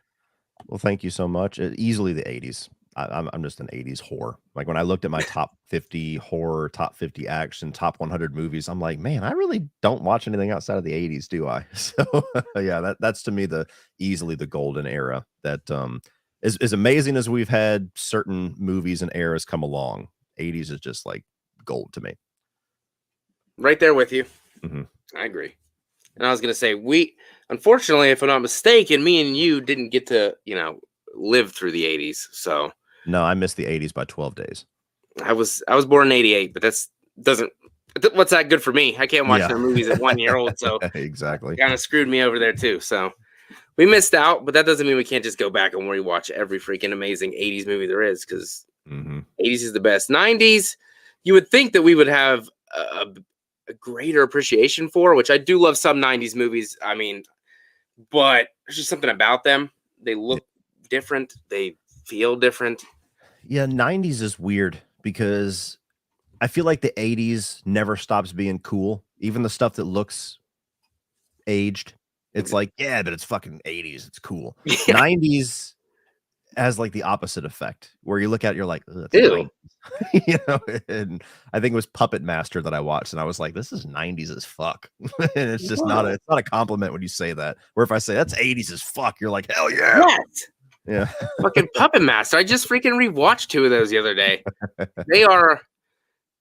Well, thank you so much. Easily the 80s. I'm just an 80s whore. Like when I looked at my top 50 horror, top 50 action, top 100 movies, I'm like, man, I really don't watch anything outside of the 80s, do I? So yeah, that's to me easily the golden era. That as amazing as we've had certain movies and eras come along, 80s is just like gold to me. Right there with you. Mm-hmm. I agree. And I was gonna say, unfortunately, if I'm not mistaken, me and you didn't get to, live through the 80s. So No, I missed the 80s by 12 days. I was born in 88, but what's that good for me? I can't watch their movies at 1 year old, so exactly. Kind of screwed me over there too. So we missed out, but that doesn't mean we can't just go back and rewatch every freaking amazing 80s movie there is, because 80s is the best. 90s, you would think that we would have a greater appreciation for, which I do love some 90s movies. I mean, but there's just something about them. They look different. They feel different. Yeah, 90s is weird because I feel like the 80s never stops being cool. Even the stuff that looks aged, it's like, yeah, but it's fucking 80s. It's cool. Yeah. 90s has like the opposite effect, where you look at it, you're like, Ew. And I think it was Puppet Master that I watched, and I was like, this is 90s as fuck. And it's just it's not a compliment when you say that. Where if I say that's 80s as fuck, you're like, hell yeah. What? Yeah. Fucking Puppet Master. I just freaking rewatched 2 of those the other day. They are,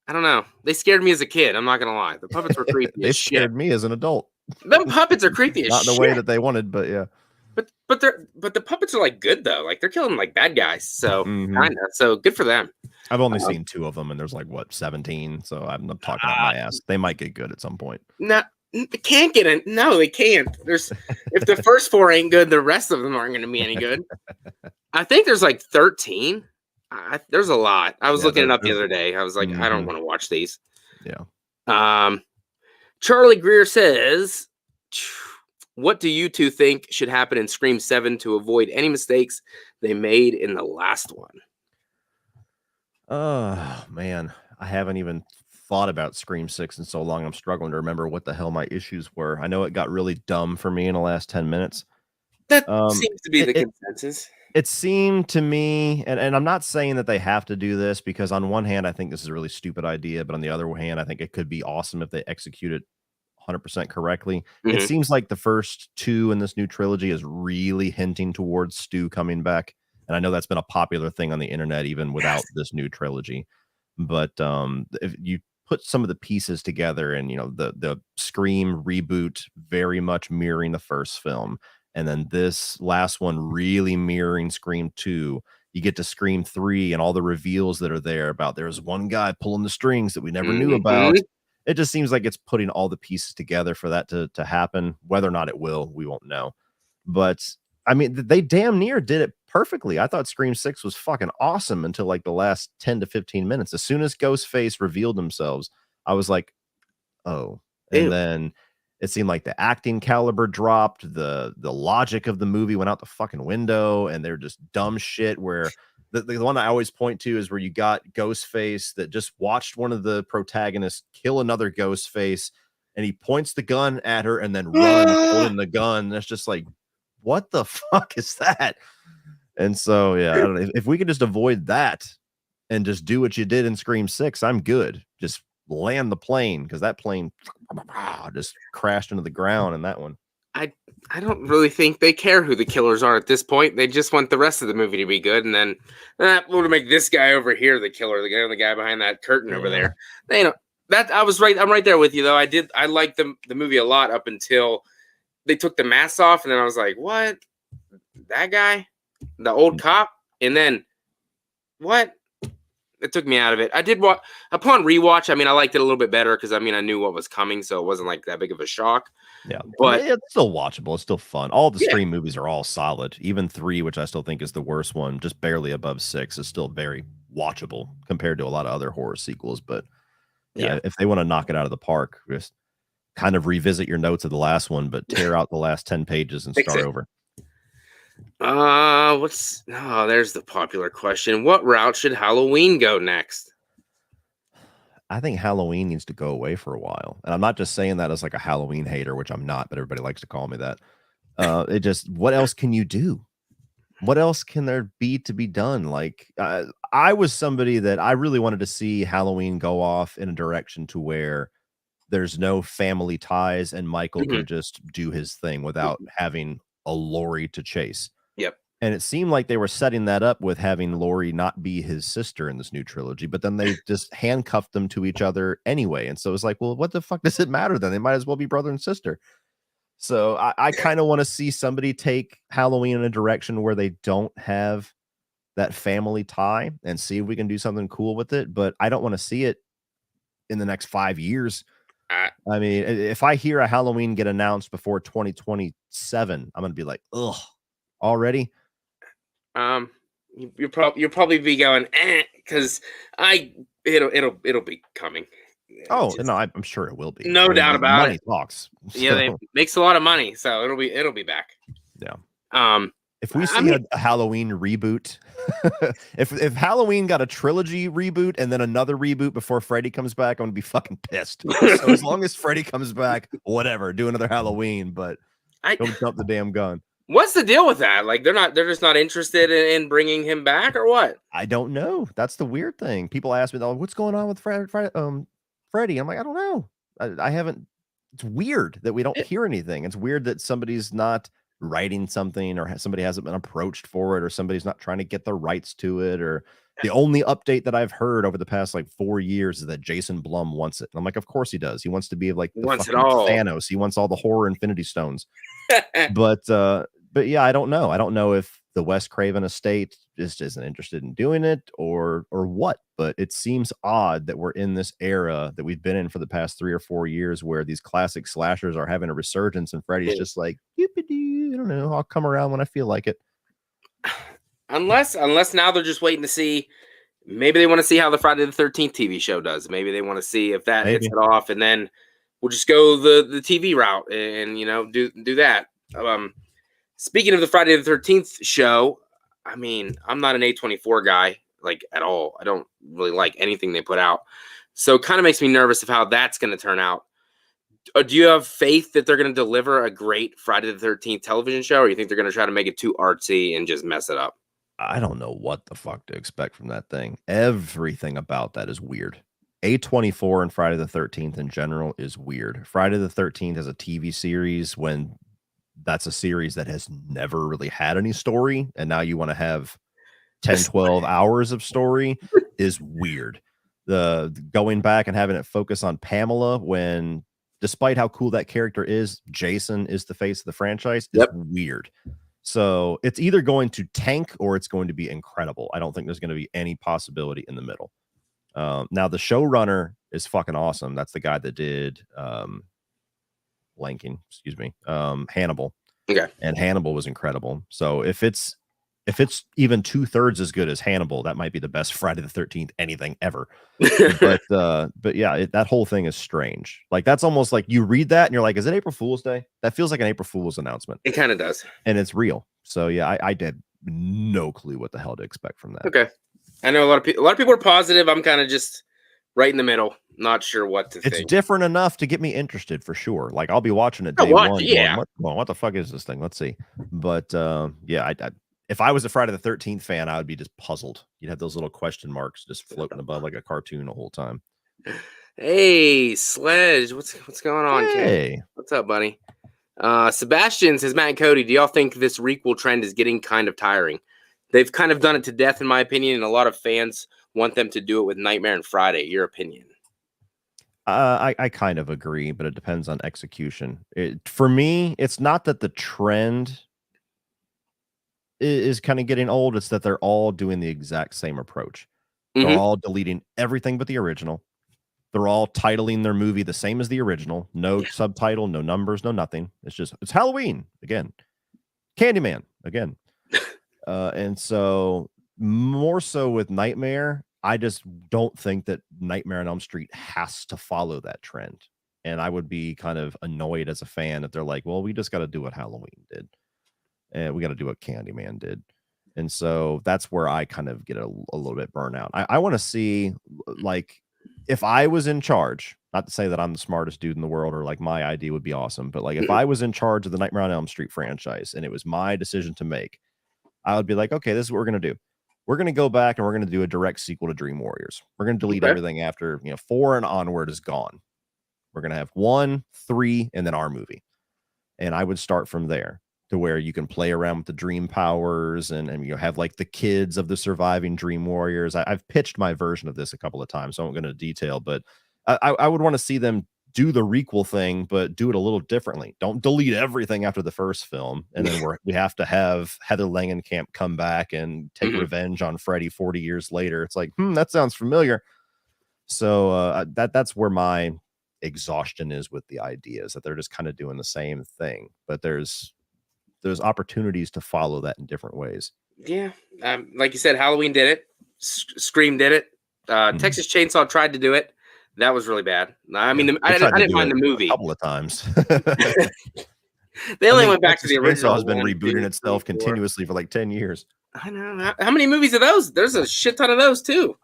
I don't know. They scared me as a kid. I'm not gonna lie. The puppets were creepy. They as scared shit. me as an adult. Them puppets are creepy as Not in shit. the way that they wanted, but yeah. But the puppets are like good though. Like they're killing like bad guys. So kinda. So good for them. I've only seen 2 of them, and there's like 17. So I'm talking out my ass. They might get good at some point. No, they can't get in. No, they can't. There's if the first 4 ain't good, the rest of them aren't going to be any good. I think there's like 13. There's a lot. I was looking it up the other day. I was like, I don't want to watch these. Yeah. Charlie Greer says, what do you two think should happen in Scream 7 to avoid any mistakes they made in the last one? Oh, man. I haven't even thought about Scream 6 in so long. I'm struggling to remember what the hell my issues were. I know it got really dumb for me in the last 10 minutes. That seems to be the consensus. It seemed to me, and I'm not saying that they have to do this, because on one hand, I think this is a really stupid idea, but on the other hand, I think it could be awesome if they execute it 100% correctly. It Mhm. seems like the first two in this new trilogy is really hinting towards Stu coming back, and I know that's been a popular thing on the internet even without this new trilogy. But if you put some of the pieces together, and the Scream reboot very much mirroring the first film, and then this last one really mirroring Scream 2, you get to Scream 3 and all the reveals that are there about there's one guy pulling the strings that we never knew about. Mhm. It just seems like it's putting all the pieces together for that to happen. Whether or not it will, we won't know. But I mean, they damn near did it perfectly. I thought Scream 6 was fucking awesome until like the last 10 to 15 minutes. As soon as Ghostface revealed themselves, I was like, oh. And Ew. then it seemed like the acting caliber dropped, the logic of the movie went out the fucking window, and they're just dumb shit where the one I always point to is where you got Ghostface that just watched one of the protagonists kill another Ghostface, and he points the gun at her and then runs holding the gun. That's just like, what the fuck is that? And so, yeah, I don't know. If we could just avoid that and just do what you did in Scream 6, I'm good. Just land the plane, because that plane just crashed into the ground in that one. I don't really think they care who the killers are at this point. They just want the rest of the movie to be good, and then we'll make this guy over here the killer, the guy behind that curtain over Yeah. there. That I was right. I'm right there with you though. I liked the movie a lot up until they took the mask off, and then I was like, what? That guy, the old cop, and then what? It took me out of it. I did watch upon rewatch. I mean, I liked it a little bit better because I knew what was coming, so it wasn't like that big of a shock. Yeah. But It's still watchable. It's still fun. All the yeah, Scream movies are all solid. Even 3, which I still think is the worst one, just barely above 6, is still very watchable compared to a lot of other horror sequels. But yeah. yeah, if they want to knock it out of the park, just kind of revisit your notes of the last one, but tear out the last 10 pages and Fix start it. over. There's the popular question. What route should Halloween go next? I think Halloween needs to go away for a while. And I'm not just saying that as like a Halloween hater, which I'm not, but everybody likes to call me that. What else can you do? What else can there be to be done? Like, I was somebody that I really wanted to see Halloween go off in a direction to where there's no family ties and Michael Mhm. can just do his thing without having a Laurie to chase. Yep. And it seemed like they were setting that up with having Laurie not be his sister in this new trilogy, but then they just handcuffed them to each other anyway. And so it's like, well, what the fuck does it matter then? They might as well be brother and sister. So I kind of want to see somebody take Halloween in a direction where they don't have that family tie and see if we can do something cool with it. But I don't want to see it in the next 5 years. I, I mean, if I hear a Halloween get announced before 2027, I'm going to be like, ugh, already? You'll probably be going because it'll be coming. Oh, no, I'm sure it will be. No I mean, doubt the about money it. talks. Yeah, they So, makes a lot of money, so it'll be back. yeah. Um, If we I see mean, a Halloween reboot, if Halloween got a trilogy reboot and then another reboot before Freddy comes back, I'm gonna be fucking pissed. So as long as Freddy comes back, whatever, do another Halloween, but I don't jump the damn gun. what's the deal with that? Like they're just not interested in bringing him back or what? I don't know. That's the weird thing. People ask me, "Oh, what's going on with Freddy?" I'm like, I don't know. I haven't. It's weird that we don't It, hear anything. It's weird that somebody's not writing something, or somebody hasn't been approached for it, or somebody's not trying to get the rights to it. Or the only update that I've heard over the past like 4 years is that Jason Blum wants it. And I'm like, of course he does. He wants to be like the wants it fucking all. Thanos. He wants all the horror Infinity Stones. But yeah, I don't know. I don't know if the Wes Craven estate just isn't interested in doing it or what. But it seems odd that we're in this era that we've been in for the past 3 or 4 years, where these classic slashers are having a resurgence, and Freddy's just like, I don't know. I'll come around when I feel like it. Unless now they're just waiting to see. Maybe they want to see how the Friday the 13th TV show does. Maybe they want to see if that hits Maybe. it off, and then we'll just go the TV route and do that. Speaking of the Friday the 13th show, I mean, I'm not an A24 guy like at all. I don't really like anything they put out, so it kind of makes me nervous of how that's going to turn out. Do you have faith that they're going to deliver a great Friday the 13th television show, or you think they're going to try to make it too artsy and just mess it up? I don't know what the fuck to expect from that thing. Everything about that is weird. A24 and Friday the 13th in general is weird. Friday the 13th as a TV series, when that's a series that has never really had any story, and now you want to have 10, 12 hours of story, is weird. The going back and having it focus on Pamela when, despite how cool that character is, Jason is the face of the franchise, is weird. So it's either going to tank or it's going to be incredible. I don't think there's going to be any possibility in the middle. Now the showrunner is fucking awesome. That's the guy that did Hannibal. Okay. And Hannibal was incredible. So if it's even 2/3 as good as Hannibal, that might be the best Friday the 13th anything ever. but yeah, that whole thing is strange. Like, that's almost like you read that and you're like, is it April Fool's Day? That feels like an April Fool's announcement. It kind of does. And it's real. So yeah, I did no clue what the hell to expect from that. Okay. I know a lot of people are positive. I'm kind of just right in the middle. Not sure what to think. It's different enough to get me interested for sure. Like, I'll be watching it day one. Yeah. Going, what the fuck is this thing? Let's see. But yeah, if I was a Friday the 13th fan, I would be just puzzled. You'd have those little question marks just floating above like a cartoon the whole time. Hey, Sledge, what's going on, hey. Kid? What's up, buddy? Sebastian says, Matt and Cody, do y'all think this requel trend is getting kind of tiring? They've kind of done it to death, in my opinion, and a lot of fans want them to do it with Nightmare and Friday. Your opinion? I kind of agree, but it depends on execution. For me, it's not that the trend is kind of getting old. It's that they're all doing the exact same approach. They're all deleting everything but the original. They're all titling their movie the same as the original. No subtitle, no numbers, no nothing. It's Halloween again. Candyman again. And so more so with Nightmare, I just don't think that Nightmare on Elm Street has to follow that trend. And I would be kind of annoyed as a fan if they're like, well, we just got to do what Halloween did. And we got to do what Candyman did. And so that's where I kind of get a little bit burnt out. I want to see, like, if I was in charge, not to say that I'm the smartest dude in the world or like my idea would be awesome, but like if I was in charge of the Nightmare on Elm Street franchise and it was my decision to make, I would be like, okay, this is what we're going to do. We're going to go back and we're going to do a direct sequel to Dream Warriors. We're going to delete everything after, 4 and onward is gone. We're going to have 1, 3, and then our movie. And I would start from there to where you can play around with the dream powers and have like the kids of the surviving Dream Warriors. I've pitched my version of this a couple of times, so I won't go into detail, but I would want to see them do the requel thing, but do it a little differently. Don't delete everything after the first film. And then we have to have Heather Langenkamp come back and take revenge on Freddy 40 years later. It's like, that sounds familiar. So that's where my exhaustion is with the ideas, that they're just kind of doing the same thing, but there's opportunities to follow that in different ways. Yeah. Like you said, Halloween did it. Scream did it. Texas Chainsaw tried to do it. That was really bad. I mean, I didn't mind the movie. A couple of times. They only went back to the original. Chainsaw has been rebooting itself continuously for like 10 years. I know. How many movies are those? There's a shit ton of those too.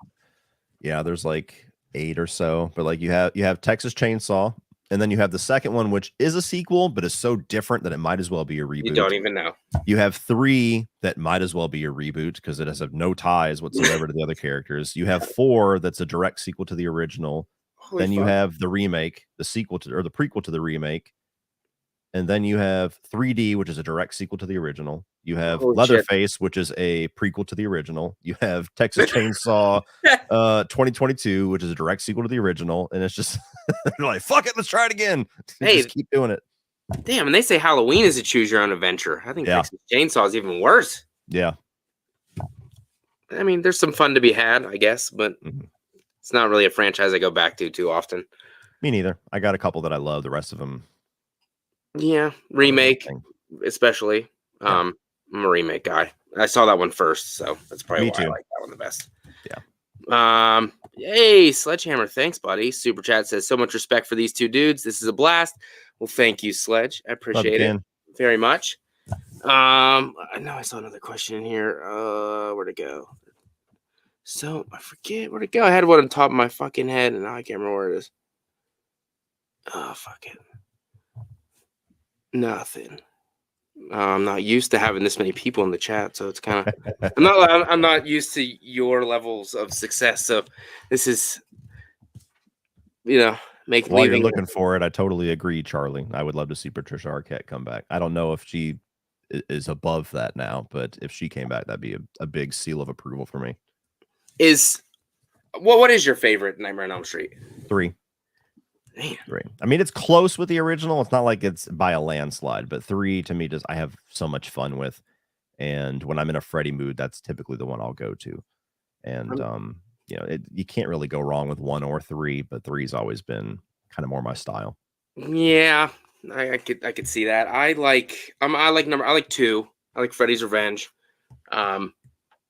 Yeah, there's like 8 or so. But like you have Texas Chainsaw, and then you have the second one, which is a sequel, but is so different that it might as well be a reboot. You don't even know. You have 3 that might as well be a reboot because it has no ties whatsoever to the other characters. You have 4 that's a direct sequel to the original. Holy then you have the remake, the sequel to, or the prequel to the remake. And then you have 3D, which is a direct sequel to the original. You have Leatherface, which is a prequel to the original. You have Texas Chainsaw 2022, which is a direct sequel to the original. And it's just like, fuck it, let's try it again. Hey, just keep doing it. Damn, and they say Halloween is a choose your own adventure. I think Texas Chainsaw is even worse. Yeah. I mean, there's some fun to be had, I guess, but it's not really a franchise I go back to too often. Me neither. I got a couple that I love. The rest of them. Yeah. Remake, especially. I'm a remake guy. I saw that one first, so that's probably why I like that one the best. Yeah. Hey, Sledgehammer, thanks, buddy. Super Chat says, so much respect for these two dudes. This is a blast. Well, thank you, Sledge. I appreciate it very much. I know I saw another question in here. Where'd it go? So I forget where'd it go. I had one on top of my fucking head, and now I can't remember where it is. Oh, fuck it. Nothing. I'm not used to having this many people in the chat, so it's kind of I'm not used to your levels of success. So this is, you know, While you're leaving. looking for it, I totally agree, Charlie. I would love to see Patricia Arquette come back. I don't know if she is above that now, but if she came back, that'd be a big seal of approval for me. Is what is your favorite Nightmare on Elm Street? 3. Man. 3. I mean, it's close with the original. It's not like it's by a landslide, but 3 to me just I have so much fun with. And when I'm in a Freddy mood, that's typically the one I'll go to. And you know, you can't really go wrong with 1 or 3, but 3's always been kind of more my style. Yeah, I could see that. I like 2. I like Freddy's Revenge.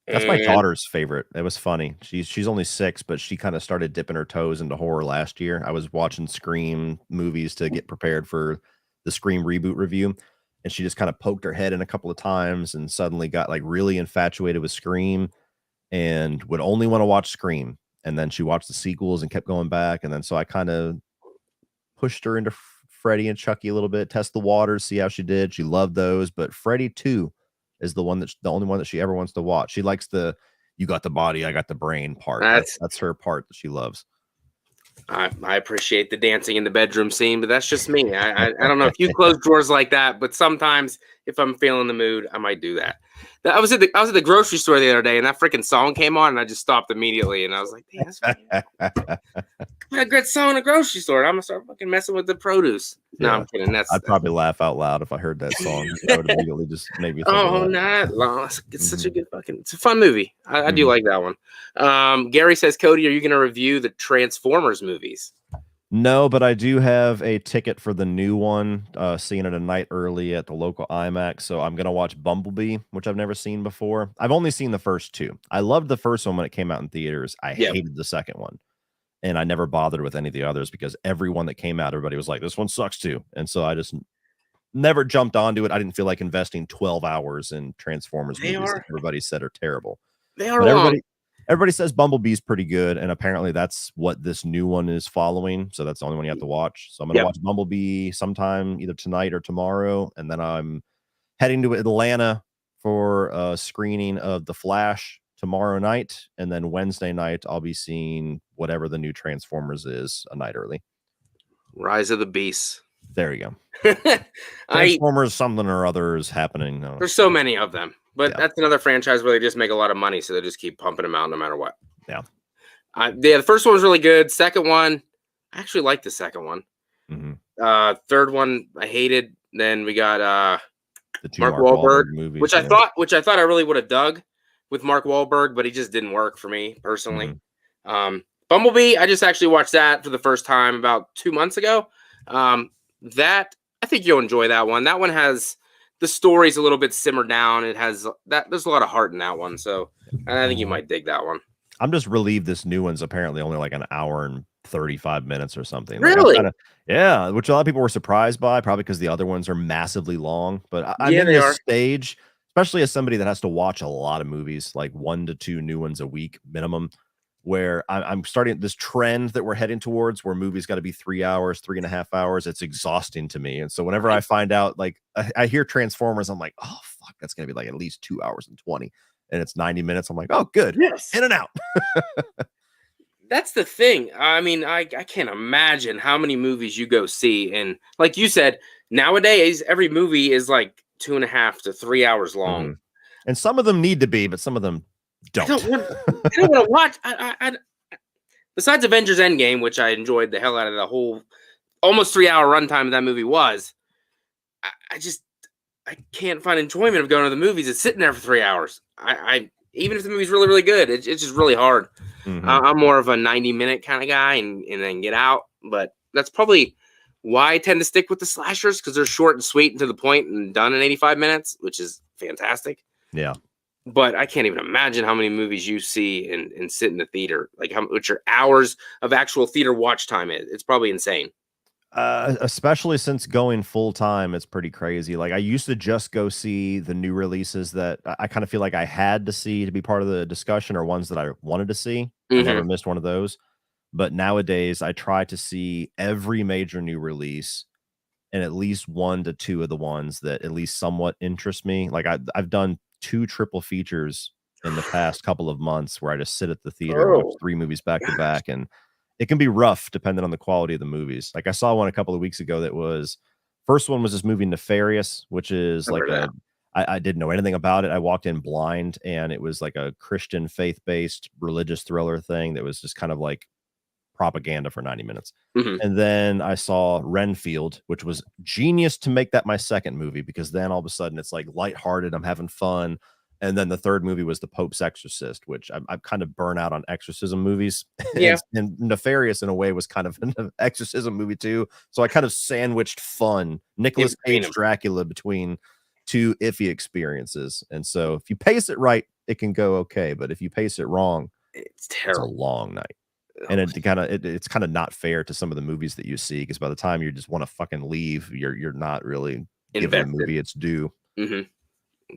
That's my daughter's favorite. It was funny. She's only 6, but she kind of started dipping her toes into horror last year. I was watching Scream movies to get prepared for the Scream reboot review, and she just kind of poked her head in a couple of times and suddenly got like really infatuated with Scream and would only want to watch Scream. And then she watched the sequels and kept going back. And then so I kind of pushed her into Freddy and Chucky a little bit, test the waters, see how she did. She loved those, but Freddy 2 is the only one that she ever wants to watch. She likes the "you got the body, I got the brain" part. That's her part that she loves. I appreciate the dancing in the bedroom scene, but that's just me. I don't know if you close drawers like that, but sometimes if I'm feeling the mood, I might do that. I was at the grocery store the other day, and that freaking song came on, and I just stopped immediately, and I was like, "Damn, that's a great song in a grocery store." I'm gonna start fucking messing with the produce. No, I'm kidding. I'd probably laugh out loud if I heard that song. That would immediately just make me think not lost. It's such a good it's a fun movie. I do like that one. Gary says, Cody, are you gonna review the Transformers movies? No, but I do have a ticket for the new one, seeing it a night early at the local IMAX. So I'm gonna watch Bumblebee, which I've never seen before. I've only seen the first 2. I loved the first one when it came out in theaters. I hated the second one. And I never bothered with any of the others because everyone that came out, everybody was like, "This one sucks too." And so I just never jumped onto it. I didn't feel like investing 12 hours in Transformers movies that everybody said are terrible. They are But long. everybody says Bumblebee's pretty good, and apparently that's what this new one is following. So that's the only one you have to watch. So I'm gonna watch Bumblebee sometime either tonight or tomorrow, and then I'm heading to Atlanta for a screening of The Flash tomorrow night, and then Wednesday night I'll be seeing whatever the new Transformers is a night early. Rise of the Beasts. There you go. Transformers something or other is happening. There's so many of them, but that's another franchise where they just make a lot of money, so they just keep pumping them out no matter what. Yeah. The first one was really good. Second one, I actually liked the second one. Third one, I hated. Then we got the two Mark Wahlberg movies, which I thought I really would have dug with Mark Wahlberg, but he just didn't work for me personally. Bumblebee, I just actually watched that for the first time about 2 months ago. That I think you'll enjoy that one. That one has the story's a little bit simmered down. It has there's a lot of heart in that one, so I think you might dig that one. I'm just relieved this new one's apparently only like an hour and 35 minutes or something. Really? Like, which a lot of people were surprised by, probably because the other ones are massively long. But I'm in this stage, especially as somebody that has to watch a lot of movies, like 1 to 2 new ones a week minimum, where I'm starting this trend that we're heading towards where movies got to be 3 hours, 3.5 hours. It's exhausting to me. And so whenever I find out, like I hear Transformers, I'm like, oh, fuck, that's going to be like at least 2 hours and 20. And it's 90 minutes. I'm like, oh, good. Yes. In and out. That's the thing. I mean, I can't imagine how many movies you go see. And like you said, nowadays, every movie is like 2.5 to 3 hours long. And some of them need to be, but some of them don't. I don't want to watch. Besides Avengers Endgame, which I enjoyed the hell out of the whole almost 3 hour runtime of that movie was, I can't find enjoyment of going to the movies. It's sitting there for 3 hours. Even if the movie's really, really good, it's just really hard. I'm more of a 90-minute kind of guy and then get out. But that's probably why I tend to stick with the slashers, because they're short and sweet and to the point and done in 85 minutes, which is fantastic. Yeah. But I can't even imagine how many movies you see and sit in the theater, like which are hours of actual theater watch time is. It's probably insane. Especially since going full time, it's pretty crazy. Like I used to just go see the new releases that I kind of feel like I had to see to be part of the discussion, or ones that I wanted to see. I never missed one of those. But nowadays I try to see every major new release and at least 1 to 2 of the ones that at least somewhat interest me. Like I've done 2 triple features in the past couple of months where I just sit at the theater and watch 3 movies back to back, and it can be rough depending on the quality of the movies. Like I saw one a couple of weeks ago that was first one was this movie Nefarious, which is like I didn't know anything about it. I walked in blind, and it was like a Christian faith-based religious thriller thing that was just kind of like propaganda for 90 minutes. And then I saw Renfield, which was genius to make that my second movie, because then all of a sudden it's like lighthearted, I'm having fun. And then the third movie was The Pope's Exorcist, which I'm kind of burnt out on exorcism movies. Yeah. and Nefarious in a way was kind of an exorcism movie too. So I kind of sandwiched fun, Nicolas Cage Dracula, between 2 iffy experiences. And so if you pace it right, it can go okay. But if you pace it wrong, it's terrible. It's a long night. And it's kind of not fair to some of the movies that you see, because by the time you just want to fucking leave, you're not really giving the movie its due.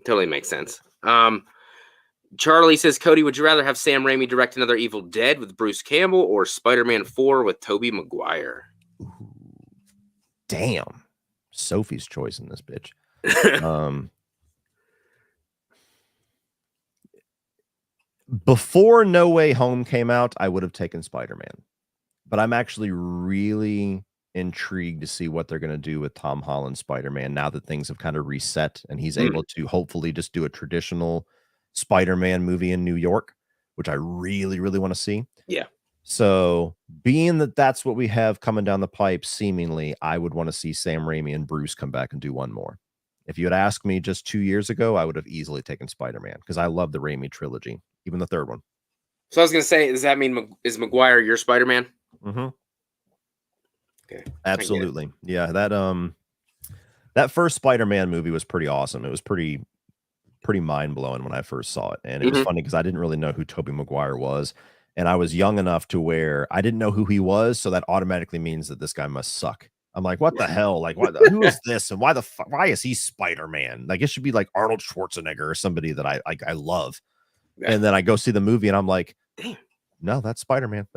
Totally makes sense. Charlie says, Cody, would you rather have Sam Raimi direct another Evil Dead with Bruce Campbell or Spider-Man 4 with Tobey Maguire? Damn. Sophie's choice in this bitch. Before No Way Home came out, I would have taken Spider-Man. But I'm actually really intrigued to see what they're going to do with Tom Holland's Spider-Man now that things have kind of reset and he's able to hopefully just do a traditional Spider-Man movie in New York, which I really, really want to see. Yeah. So being that that's what we have coming down the pipe, seemingly, I would want to see Sam Raimi and Bruce come back and do one more. If you had asked me just 2 years ago, I would have easily taken Spider-Man, because I love the Raimi trilogy, even the third one. So I was going to say, does that mean is Maguire your Spider-Man? Okay. Absolutely. Yeah, that first Spider-Man movie was pretty awesome. It was pretty mind-blowing when I first saw it. And it was funny because I didn't really know who Tobey Maguire was. And I was young enough to where I didn't know who he was, so that automatically means that this guy must suck. I'm like, what the hell? Like, who is this? And why is he Spider-Man? Like, it should be like Arnold Schwarzenegger or somebody that I love. And then I go see the movie and I'm like, damn, no, that's Spider-Man.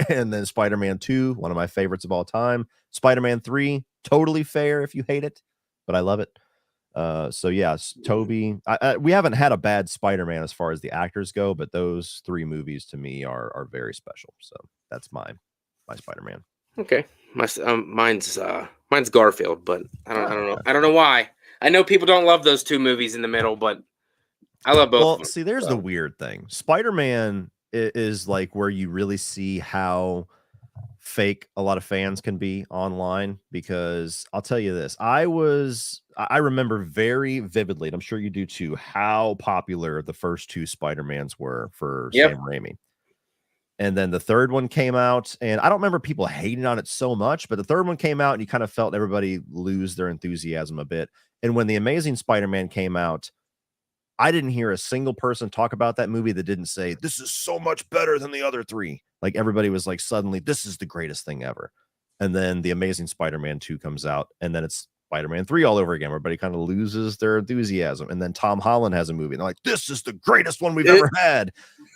And then Spider-Man 2, one of my favorites of all time. Spider-Man 3, totally fair if you hate it, but I love it. So yes, Toby. We haven't had a bad Spider-Man as far as the actors go, but those 3 movies to me are very special. So that's my Spider-Man. Okay, mine's Garfield, but I don't know why. I know people don't love those 2 movies in the middle, but I love both. Well, see, there's the weird thing. Spider-Man is like where you really see how fake a lot of fans can be online, because I'll tell you this, I remember very vividly, and I'm sure you do too, how popular the first 2 Spider-Mans were for Sam Raimi. And then the third one came out, and I don't remember people hating on it so much, but the third one came out and you kind of felt everybody lose their enthusiasm a bit. And when The Amazing Spider-Man came out, I didn't hear a single person talk about that movie that didn't say, this is so much better than the other 3. Like, everybody was like, suddenly, this is the greatest thing ever. And then The Amazing Spider-Man 2 comes out, and then it's Spider-Man 3 all over again. Everybody kind of loses their enthusiasm. And then Tom Holland has a movie, and they're like, this is the greatest one we've ever had.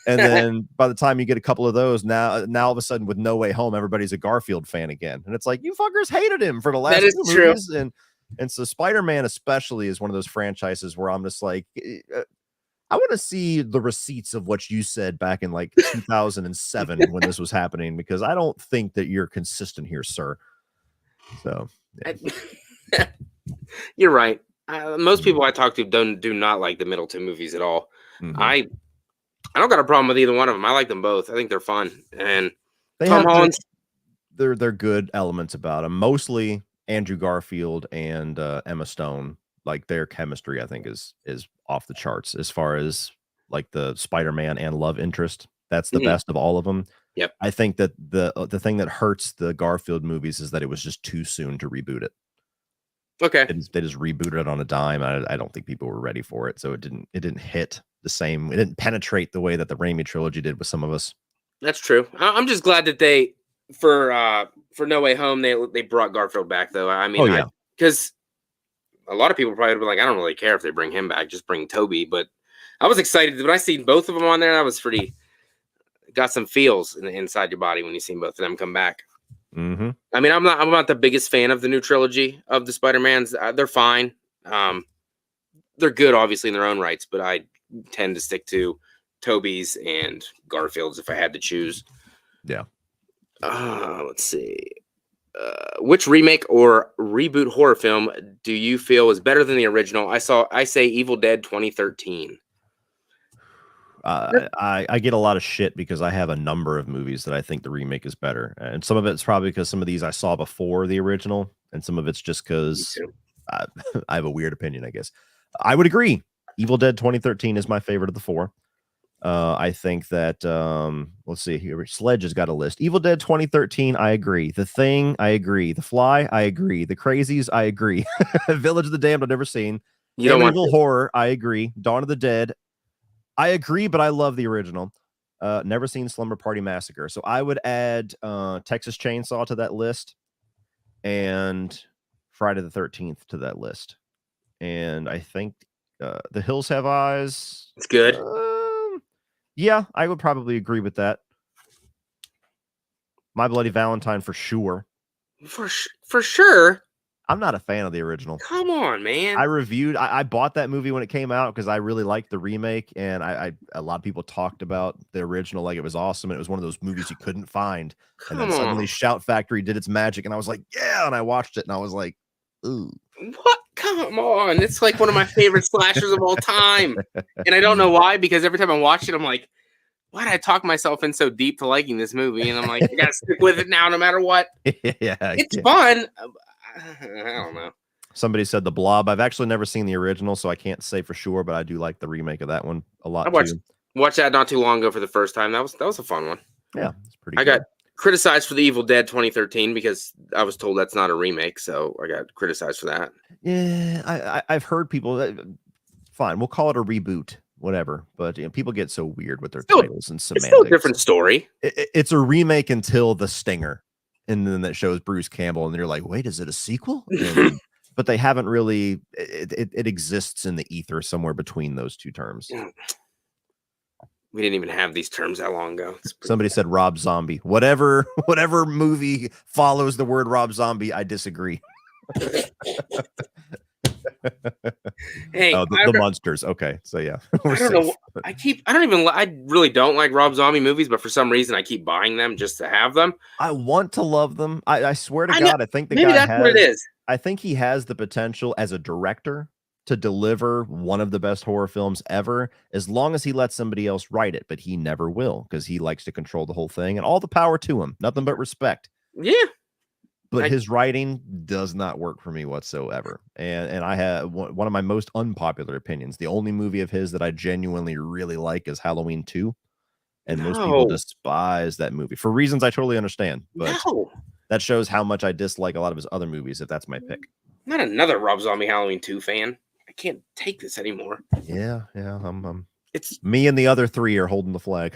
And then by the time you get a couple of those, now all of a sudden with No Way Home, everybody's a Garfield fan again. And it's like, you fuckers hated him for the last 2 movies. And so Spider-Man especially is one of those franchises where I'm just like, I want to see the receipts of what you said back in like 2007 when this was happening, because I don't think that you're consistent here, sir. So yeah. You're right. Most people I talk to do not like the middle 2 movies at all. I don't got a problem with either one of them. I like them both. I think they're fun. And Tom Holland's, they're good elements about them. Mostly Andrew Garfield and Emma Stone, like their chemistry, I think is off the charts as far as like the Spider-Man and love interest. That's the best of all of them. Yep. I think that the thing that hurts the Garfield movies is that it was just too soon to reboot it. Okay. They just rebooted it on a dime. I don't think people were ready for it, so it didn't hit the same. It didn't penetrate the way that the Raimi trilogy did with some of us. That's true. I'm just glad that they for No Way Home they brought Garfield back, though. I mean, because a lot of people probably would be like, I don't really care if they bring him back, just bring Toby. But I was excited when I seen both of them on there. I was got some feels inside your body when you seen both of them come back. Mm-hmm. I mean, I'm not the biggest fan of the new trilogy of the Spider-Mans. They're fine. They're good, obviously, in their own rights, but I tend to stick to Tobey's and Garfield's if I had to choose. Yeah. Let's see. Which remake or reboot horror film do you feel is better than the original? I say Evil Dead 2013. I get a lot of shit because I have a number of movies that I think the remake is better, and some of it's probably because some of these I saw before the original, and some of it's just because I, I have a weird opinion, I guess. I would agree. Evil Dead 2013 is my favorite of the four. I think that let's see here. Sledge has got a list. Evil Dead 2013, I agree. The Thing, I agree. The Fly, I agree. The Crazies, I agree. Village of the Damned, I've never seen. You don't want Amityville Horror, I agree. Dawn of the Dead, I agree, but I love the original. Never seen Slumber Party Massacre. So I would add Texas Chainsaw to that list and Friday the 13th to that list. And I think The Hills Have Eyes. It's good. Yeah, I would probably agree with that. My Bloody Valentine for sure. For sure. I'm not a fan of the original. Come on, man. I bought that movie when it came out because I really liked the remake, and a lot of people talked about the original like it was awesome, and it was one of those movies you couldn't find. And then suddenly Shout Factory did its magic, and I was like, yeah, and I watched it, and I was like, ooh. What? Come on. It's like one of my favorite slashers of all time. And I don't know why, because every time I watch it, I'm like, why did I talk myself in so deep to liking this movie? And I'm like, I gotta stick with it now, no matter what. Yeah, it's fun. I don't know. Somebody said The Blob. I've actually never seen the original, so I can't say for sure, but I do like the remake of that one a lot. I watched that not too long ago for the first time. That was a fun one. Yeah, it's pretty. I got criticized for the Evil Dead 2013 because I was told that's not a remake, so I got criticized for that. Yeah, I've heard people. Fine, we'll call it a reboot, whatever. But people get so weird with their titles and semantics. It's still a different story. It's a remake until The Stinger, and then that shows Bruce Campbell, and then you're like, wait, is it a sequel? But they haven't really. It exists in the ether somewhere between those two terms. We didn't even have these terms that long ago. Somebody said Rob Zombie. Whatever movie follows the word Rob Zombie, I disagree. Hey, the Monsters. Okay, so yeah, I don't know. I really don't like Rob Zombie movies, but for some reason I keep buying them just to have them. I want to love them. I swear to God, I think the maybe guy that's what it is. I think he has the potential as a director to deliver one of the best horror films ever, as long as he lets somebody else write it. But he never will, because he likes to control the whole thing, and all the power to him. Nothing but respect. Yeah. But his writing does not work for me whatsoever. And I have one of my most unpopular opinions. The only movie of his that I genuinely really like is Halloween 2. And most people despise that movie for reasons I totally understand. But that shows how much I dislike a lot of his other movies, if that's my pick. Not another Rob Zombie Halloween 2 fan. I can't take this anymore. Yeah. It's me and the other three are holding the flag.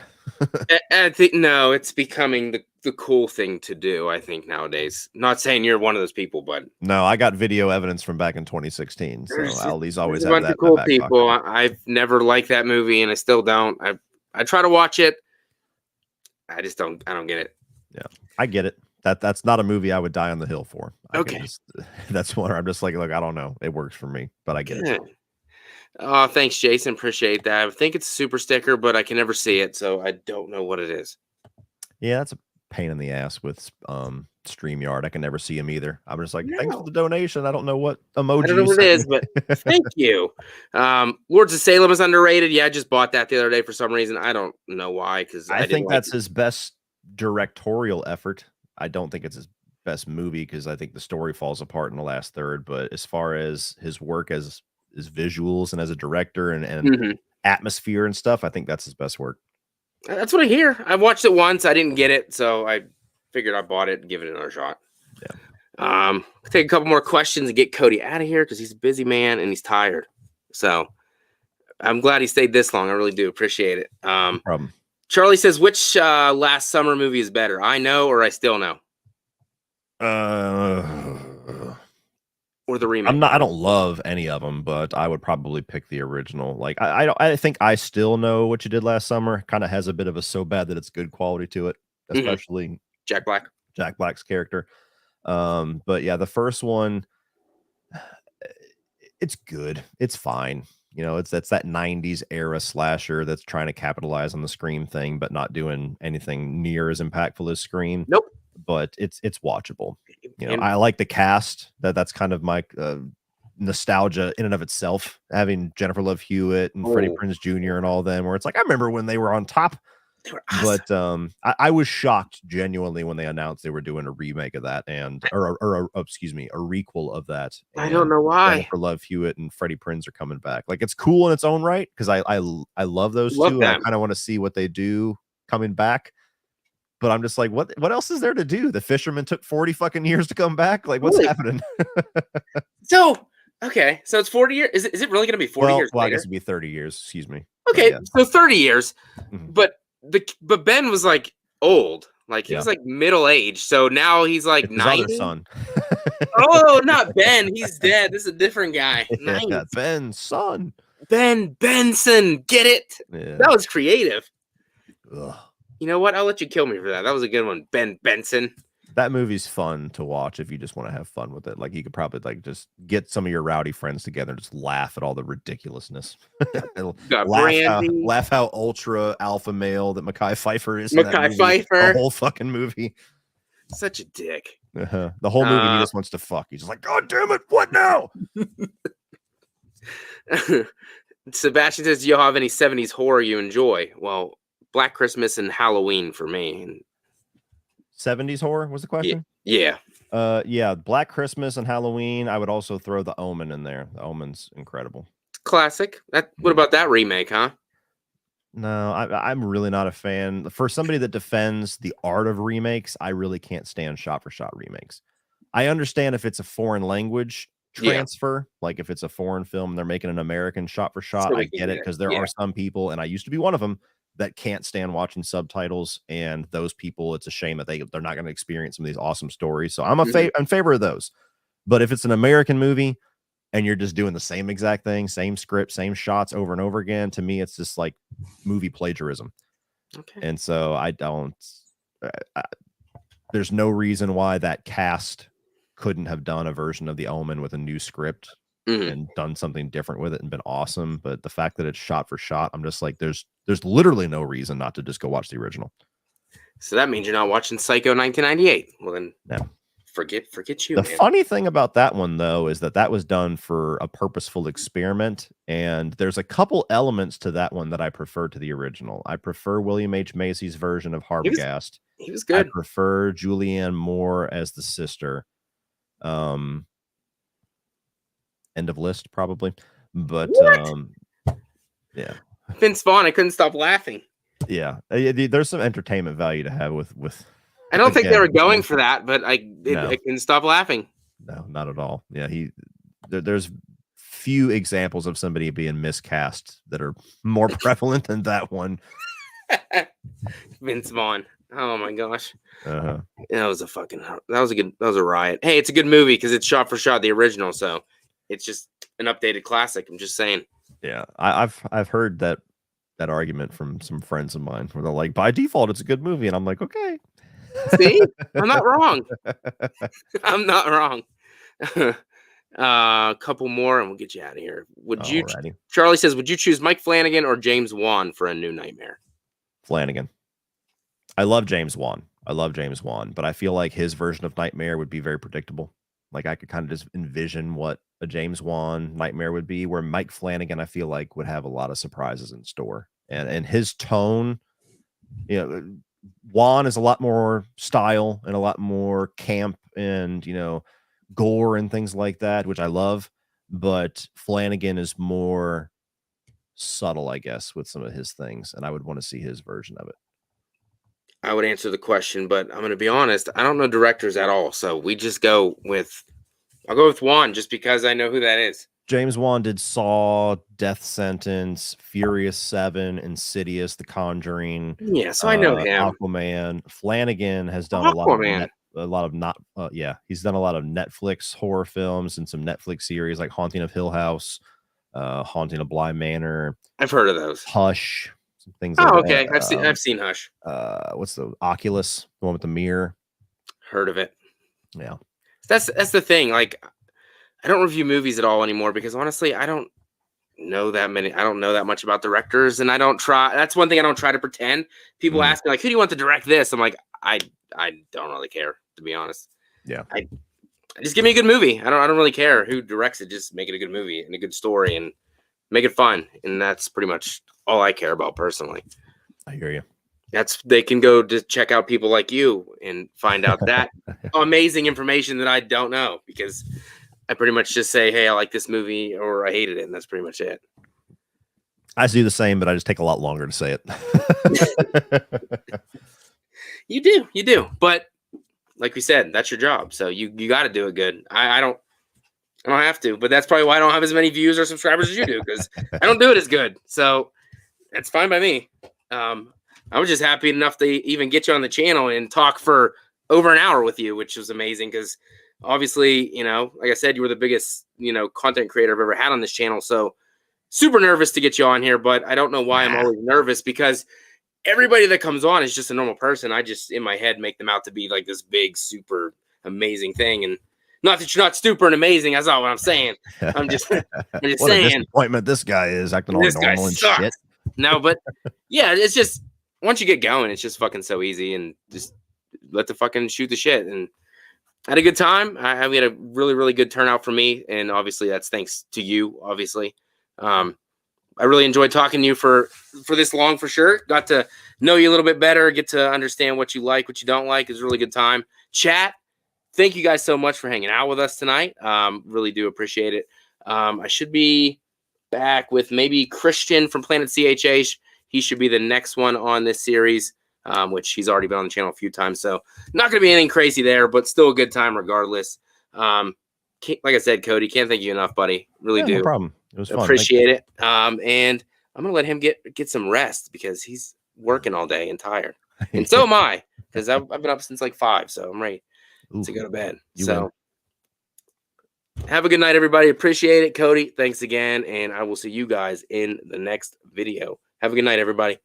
I think it's becoming the cool thing to do, I think, nowadays. Not saying you're one of those people, but no, I got video evidence from back in 2016. So Ali's always had that. Cool people. I've never liked that movie, and I still don't. I try to watch it. I just don't. I don't get it. Yeah, I get it. That's not a movie I would die on the hill for. Okay, that's one I'm just like, look, I don't know. It works for me, but I get it. Oh, thanks, Jason. Appreciate that. I think it's a super sticker, but I can never see it, so I don't know what it is. Yeah, that's a pain in the ass with StreamYard. I can never see him either. I'm just like, thanks for the donation. I don't know what emoji. I don't know what it is, but thank you. Lords of Salem is underrated. Yeah, I just bought that the other day for some reason. I don't know why, because I think that's his best directorial effort. I don't think it's his best movie because I think the story falls apart in the last third. But as far as his work as his visuals and as a director and atmosphere and stuff, I think that's his best work. That's what I hear. I watched it once. I didn't get it, so I figured I bought it and give it another shot. Yeah. Take a couple more questions and get Cody out of here because he's a busy man and he's tired. So I'm glad he stayed this long. I really do appreciate it. No problem. Charlie says, which last summer movie is better? I Know or I Still Know? Or the remake? I don't love any of them, but I would probably pick the original. Like I think I Still Know What You Did Last Summer kind of has a bit of a so bad that it's good quality to it, especially Jack Black. Jack Black's character. But yeah, the first one, it's good. It's fine. You know, that's that 90s era slasher that's trying to capitalize on the Scream thing, but not doing anything near as impactful as Scream. Nope. But it's watchable. You know, And I like the cast. That's kind of my nostalgia in and of itself. Having Jennifer Love Hewitt and Freddie Prinze Jr. and all them, where it's like I remember when they were on top. they were awesome. But I was shocked genuinely when they announced they were doing a remake of that, and excuse me, a requel of that. I don't know why. Jennifer Love Hewitt and Freddie Prinze are coming back. Like, it's cool in its own right because I love those two. And I kind of want to see what they do coming back. But I'm just like, what else is there to do? The Fisherman took 40 fucking years to come back. Like, what's happening? So it's 40 years. Is it really going to be 40 years? Well, I guess it'd be 30 years. Excuse me. Okay, yeah. So 30 years. But Ben was like old. Like he was like middle aged. So now he's like 90. His other son. Oh, not Ben. He's dead. This is a different guy. Yeah, Ben's son. Ben Benson. Get it? Yeah. That was creative. Ugh. You know what? I'll let you kill me for that. That was a good one. Ben Benson. That movie's fun to watch if you just want to have fun with it. Like, you could probably like just get some of your rowdy friends together and just laugh at all the ridiculousness. laugh how ultra alpha male that Mekhi Phifer is. Mekhi Phifer. The whole fucking movie. Such a dick. The whole movie he just wants to fuck. He's just like, God damn it, what now? Sebastian says, do you have any 70s horror you enjoy? Well, Black Christmas and Halloween for me. 70s horror was the question? Yeah. Yeah, Black Christmas and Halloween. I would also throw The Omen in there. The Omen's incredible. Classic. What about that remake, huh? No, I'm really not a fan. For somebody that defends the art of remakes, I really can't stand shot-for-shot remakes. I understand if it's a foreign language transfer, like if it's a foreign film and they're making an American shot-for-shot, I get it, because there are some people, and I used to be one of them, that can't stand watching subtitles, and those people, it's a shame that they're not going to experience some of these awesome stories. So I'm in favor of those. But if it's an American movie and you're just doing the same exact thing, same script, same shots over and over again, to me, it's just like movie plagiarism. Okay. And so I don't. There's no reason why that cast couldn't have done a version of The Omen with a new script and done something different with it and been awesome. But the fact that it's shot for shot, I'm just like, there's literally no reason not to just go watch the original. So that means you're not watching Psycho 1998. Well, then no. Forget you. The funny thing about that one, though, is that was done for a purposeful experiment, and there's a couple elements to that one that I prefer to the original. I prefer William H. Macy's version of Harbogast. He was good. I prefer Julianne Moore as the sister. End of list, probably. But yeah, Vince Vaughn, I couldn't stop laughing. Yeah, there's some entertainment value to have with. I don't think they were going for that, but I couldn't stop laughing. No, not at all. Yeah, there's few examples of somebody being miscast that are more prevalent than that one. Vince Vaughn. Oh my gosh. That was a riot. Hey, it's a good movie because it's shot for shot the original, so it's just an updated classic. I'm just saying. Yeah, I've heard that argument from some friends of mine where they're like, by default, it's a good movie, and I'm like, okay. See, I'm not wrong. I'm not wrong. A couple more, and we'll get you out of here. Charlie says, would you choose Mike Flanagan or James Wan for A New Nightmare? Flanagan. I love James Wan, but I feel like his version of Nightmare would be very predictable. Like, I could kind of just envision what a James Wan Nightmare would be, where Mike Flanagan, I feel like, would have a lot of surprises in store. And his tone, Wan is a lot more style and a lot more camp and, gore and things like that, which I love. But Flanagan is more subtle, I guess, with some of his things. And I would want to see his version of it. I would answer the question, but I'm going to be honest. I don't know directors at all. So I'll go with Wan just because I know who that is. James Wan did Saw, Death Sentence, Furious 7, Insidious, The Conjuring. Yeah, so I know him. Aquaman. Flanagan has done he's done a lot of Netflix horror films and some Netflix series like Haunting of Hill House, Haunting of Bly Manor. I've heard of those. Hush, some things like that. I've seen Hush. What's the Oculus, the one with the mirror? Heard of it. Yeah. That's the thing. Like, I don't review movies at all anymore because honestly, I don't know that many. I don't know that much about directors, and I don't try. That's one thing I don't try to pretend. People ask me like, "Who do you want to direct this?" I'm like, I don't really care, to be honest. Yeah. I just give me a good movie. I don't really care who directs it. Just make it a good movie and a good story and make it fun. And that's pretty much all I care about personally. I hear you. They can go to check out people like you and find out that amazing information that I don't know, because I pretty much just say, hey, I like this movie or I hated it. And that's pretty much it. I do the same, but I just take a lot longer to say it. You do. But like we said, that's your job. So you got to do it good. I don't have to, but that's probably why I don't have as many views or subscribers as you do, because I don't do it as good. So that's fine by me. I was just happy enough to even get you on the channel and talk for over an hour with you, which was amazing because obviously, like I said, you were the biggest, content creator I've ever had on this channel. So super nervous to get you on here, but I don't know why I'm always nervous, because everybody that comes on is just a normal person. I just, in my head, make them out to be like this big, super amazing thing. And not that you're not super and amazing. That's not what I'm saying. I'm just what saying. A disappointment this guy is, acting all normal and shit. No, but yeah, it's just, once you get going, it's just fucking so easy, and just let the fucking shoot the shit. And I had a good time. We had a really, really good turnout for me. And obviously that's thanks to you, obviously. I really enjoyed talking to you for this long, for sure. Got to know you a little bit better, get to understand what you like, what you don't like. It was a really good time. Chat, thank you guys so much for hanging out with us tonight. Really do appreciate it. I should be back with maybe Christian from Planet CHH. He should be the next one on this series, which he's already been on the channel a few times. So not going to be anything crazy there, but still a good time regardless. Like I said, Cody, can't thank you enough, buddy. Really do. No problem. It was fun. Appreciate it. And I'm going to let him get some rest, because he's working all day and tired. And so am I, because I've been up since like 5, so I'm ready to go to bed. So have a good night, everybody. Appreciate it, Cody. Thanks again, and I will see you guys in the next video. Have a good night, everybody.